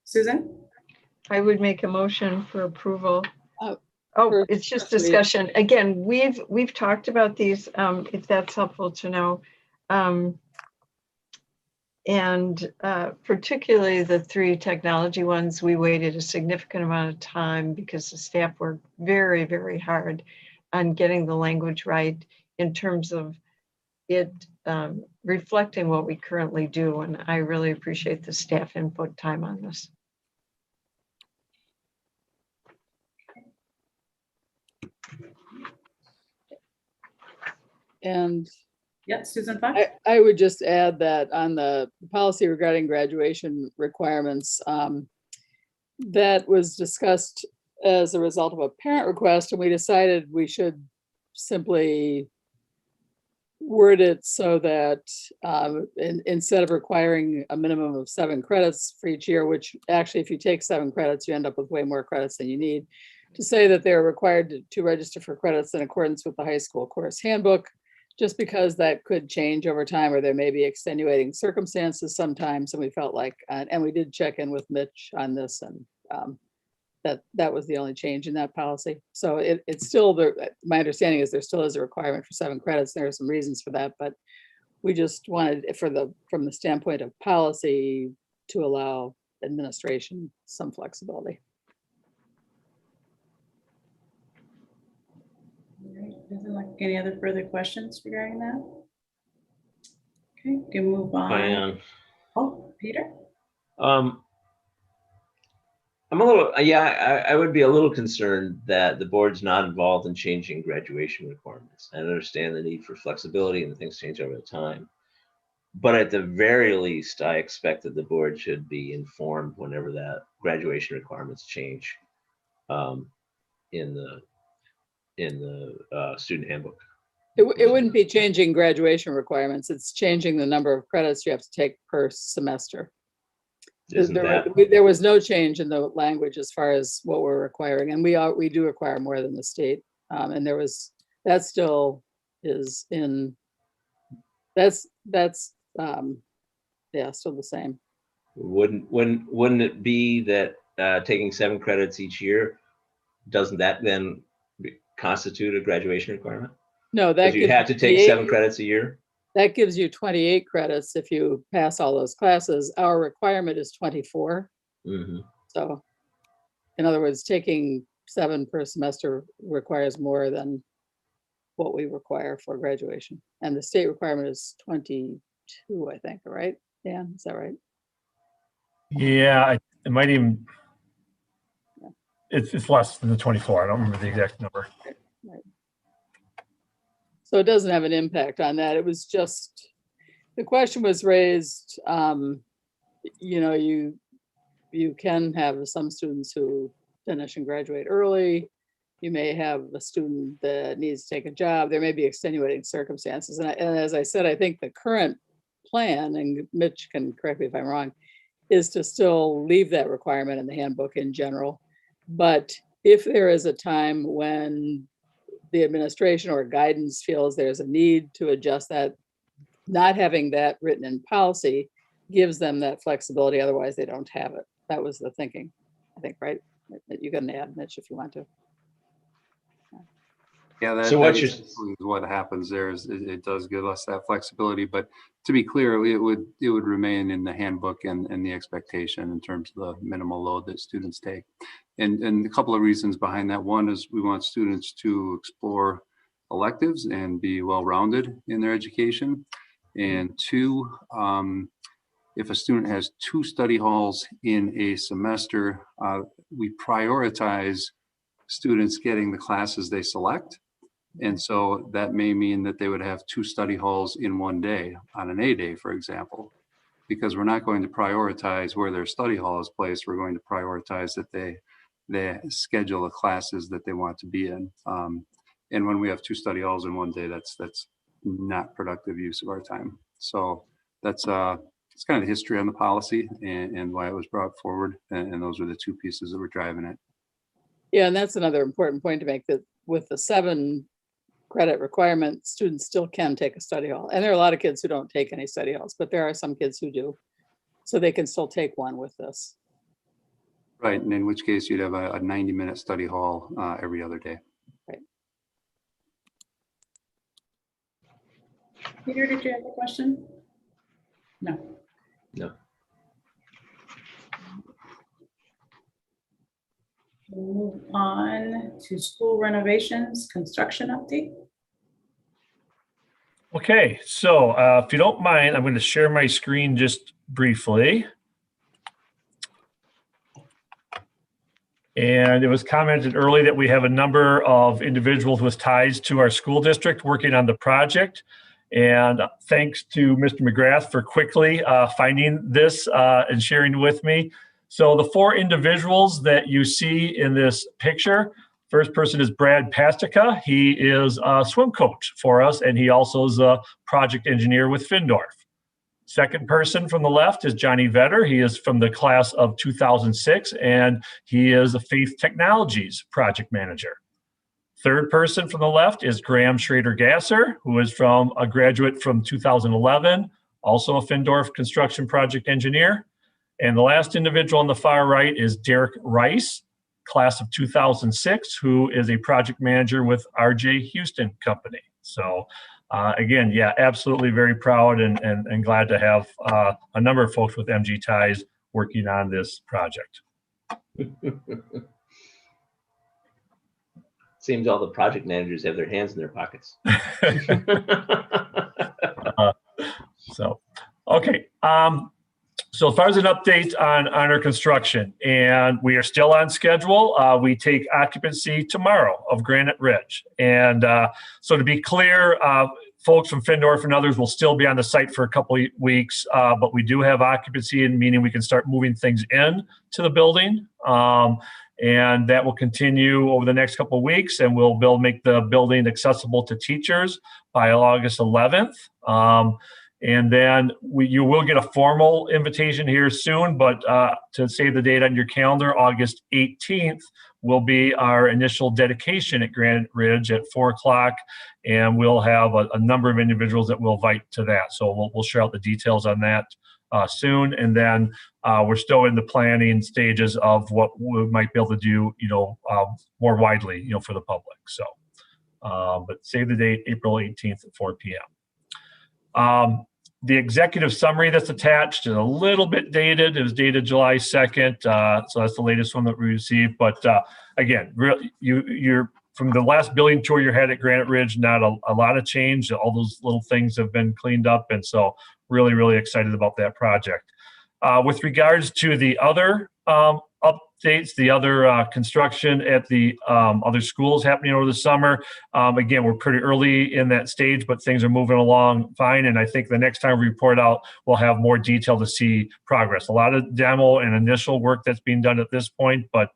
Susan? I would make a motion for approval. For It's just first reading. discussion. Again, we've talked about these, if that's helpful to know. And particularly the 3 technology ones, we waited a significant amount of time because the staff worked very, very hard on getting the language right in terms of it reflecting what we currently do. And I really appreciate the staff input time on this. And Yep, Susan Fox? I would just add that on the policy regarding graduation requirements, that was discussed as a result of a parent request, and we decided we should simply word it so that instead of requiring a minimum of 7 credits for each year, which actually if you take 7 credits, you end up with way more credits than you need, to say that they're required to register for credits in accordance with the high school course handbook, just because that could change over time, or there may be extenuating circumstances sometimes. And we felt like, and we did check in with Mitch on this, and that was the only change in that policy. So it's still, my understanding is there still is a requirement for 7 credits. There are some reasons for that, but we just wanted, from the standpoint of policy, to allow administration some flexibility. Doesn't like any other further questions regarding that? Okay, we can move on. I am. Oh, Peter? I'm a little, I would be a little concerned that the board's not involved in changing graduation requirements. I understand the need for flexibility and things change over time. But at the very least, I expect that the board should be informed whenever that graduation requirements change in the student handbook. It wouldn't be changing graduation requirements. It's changing the number of credits you have to take per semester. There was no change in the language as far as what we're requiring, and we do require more than the state And that still is in, that's yeah, still the same. Wouldn't it be that taking 7 credits each year, doesn't that then constitute a graduation requirement? No, that If you had to take 7 credits a year? That gives you 28 credits if you pass all those classes. Our requirement is 24. Mm-hmm. So in other words, taking 7 per semester requires more than what we require for graduation. And the state requirement is 22, I think, right? Dan, is that right? Yeah, it might even, it's less than the 24. I don't remember the exact number. Right. So it doesn't have an impact on that. It was just, the question was raised, you know, you can have some students who finish and graduate early. You may have a student that needs to take a job. There may be extenuating circumstances. And as I said, I think the current plan, and Mitch can correct me if I'm wrong, is to still leave that requirement in the handbook in general. But if there is a time when the administration or guidance feels there's a need to adjust that, not having that written in policy gives them that flexibility. Otherwise, they don't have it. That was the thinking, I think, right? You can add, Mitch, if you want to. Yeah, that, So what's your, what happens there is it does give us that flexibility, but to be clear, it would remain in the handbook and the expectation in terms of the minimal load that students take. And a couple of reasons behind that. One is we want students to explore electives and be well-rounded in their education. And 2, if a student has 2 study halls in a semester, we prioritize students getting the classes they select. And so that may mean that they would have 2 study halls in one day on an A day, for example, because we're not going to prioritize where their study hall is placed. We're going to prioritize that they schedule the classes that they want to be in. And when we have 2 study halls in one day, that's not productive use of our time. So that's it's kind of the history on the policy and why it was brought forward. And those are the 2 pieces that were driving it. Yeah, and that's another important point to make, that with the 7 credit requirement, students still can take a study hall. And there are a lot of kids who don't take any study halls, but there are some kids who do. So they can still take one with this. Right, and in which case you'd have a 90-minute study hall every other day. Right. Peter, did you have a question? No. no. We'll move on to school renovations, construction update. Okay, so if you don't mind, I'm going to share my screen just briefly. And it was commented early that we have a number of individuals with ties to our school district working on the project. And thanks to Mr. McGrath for quickly finding this and sharing with me. So the 4 individuals that you see in this picture, first person is Brad Pastica. He is a swim coach for us, and he also is a project engineer with Findorf. Second person from the left is Johnny Vetter. He is from the class of 2006, and he is a Faith Technologies project manager. Third person from the left is Graham Schrader-Gasser, who is from a graduate from 2011, also a Findorf construction project engineer. And the last individual on the far right is Derek Rice, class of 2006, who is a project manager with RJ Houston Company. So again, yeah, absolutely very proud and glad to have a number of folks with MG ties working on this project. Seems all the project managers have their hands in their pockets. Okay. So as far as an update on our construction, and we are still on schedule. We take occupancy tomorrow of Granite Ridge. And so to be clear, folks from Findorf and others will still be on the site for a couple of weeks, but we do have occupancy, and meaning we can start moving things in to the building. And that will continue over the next couple of weeks, and we'll make the building accessible to teachers by August 11th. And then you will get a formal invitation here soon, but to save the date on your calendar, August 18th, will be our initial dedication at Granite Ridge at 4 o'clock. And we'll have a number of individuals that we'll invite to that. So we'll share out the details on that soon. And then we're still in the planning stages of what we might be able to do, more widely, for the public. So, but save the date, April 18th at 4 p.m. The executive summary that's attached is a little bit dated. It was dated July 2nd. So that's the latest one that we received. But again, you're from the last building tour you had at Granite Ridge, not a lot of change. All those little things have been cleaned up. And so really, really excited about that project. With regards to the other updates, the other construction at the other schools happening over the summer, again, we're pretty early in that stage, but things are moving along fine. And I think the next time we report out, we'll have more detail to see progress. A lot of demo and initial work that's being done at this point, but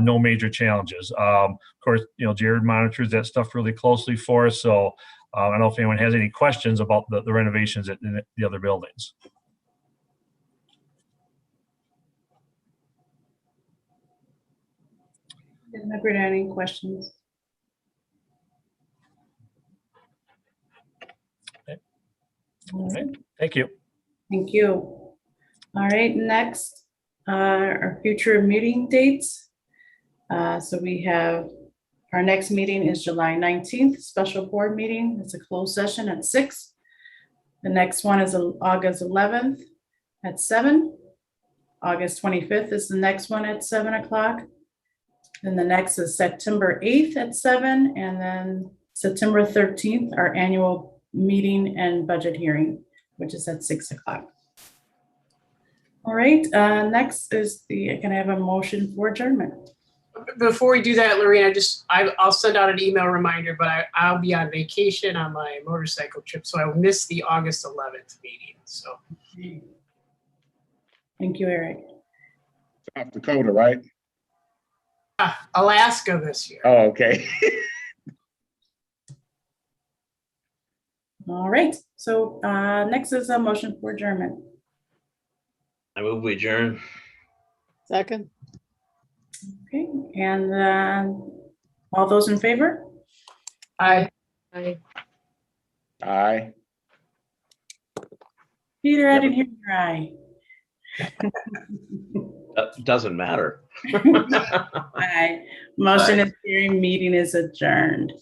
no major challenges. Of course, Jared monitors that stuff really closely for us. So I don't know if anyone has any questions about the renovations at the other buildings. Never had any questions. Okay. All right. Thank you. Thank you. All right, next, our future meeting dates. So we have, our next meeting is July 19th, special board meeting. It's a closed session at 6. The next one is August 11th at 7. August 25th is the next one at 7 o'clock. Then the next is September 8th at 7, and then September 13th, our annual meeting and budget hearing, which is at 6 o'clock. All right, next is can I have a motion for adjournment? Before we do that, Lorraine, I'll send out an email reminder, but I'll be on vacation on my motorcycle trip, so I will miss the August 11th meeting, so. Thank you, Eric. South Dakota, right? Alaska this year. Oh, okay. All right, so next is a motion for adjournment. I move we adjourn. Second. Okay, and all those in favor? Aye. Aye. Peter, I didn't hear your aye. Doesn't matter. Aye. Motion is carried, meeting is adjourned.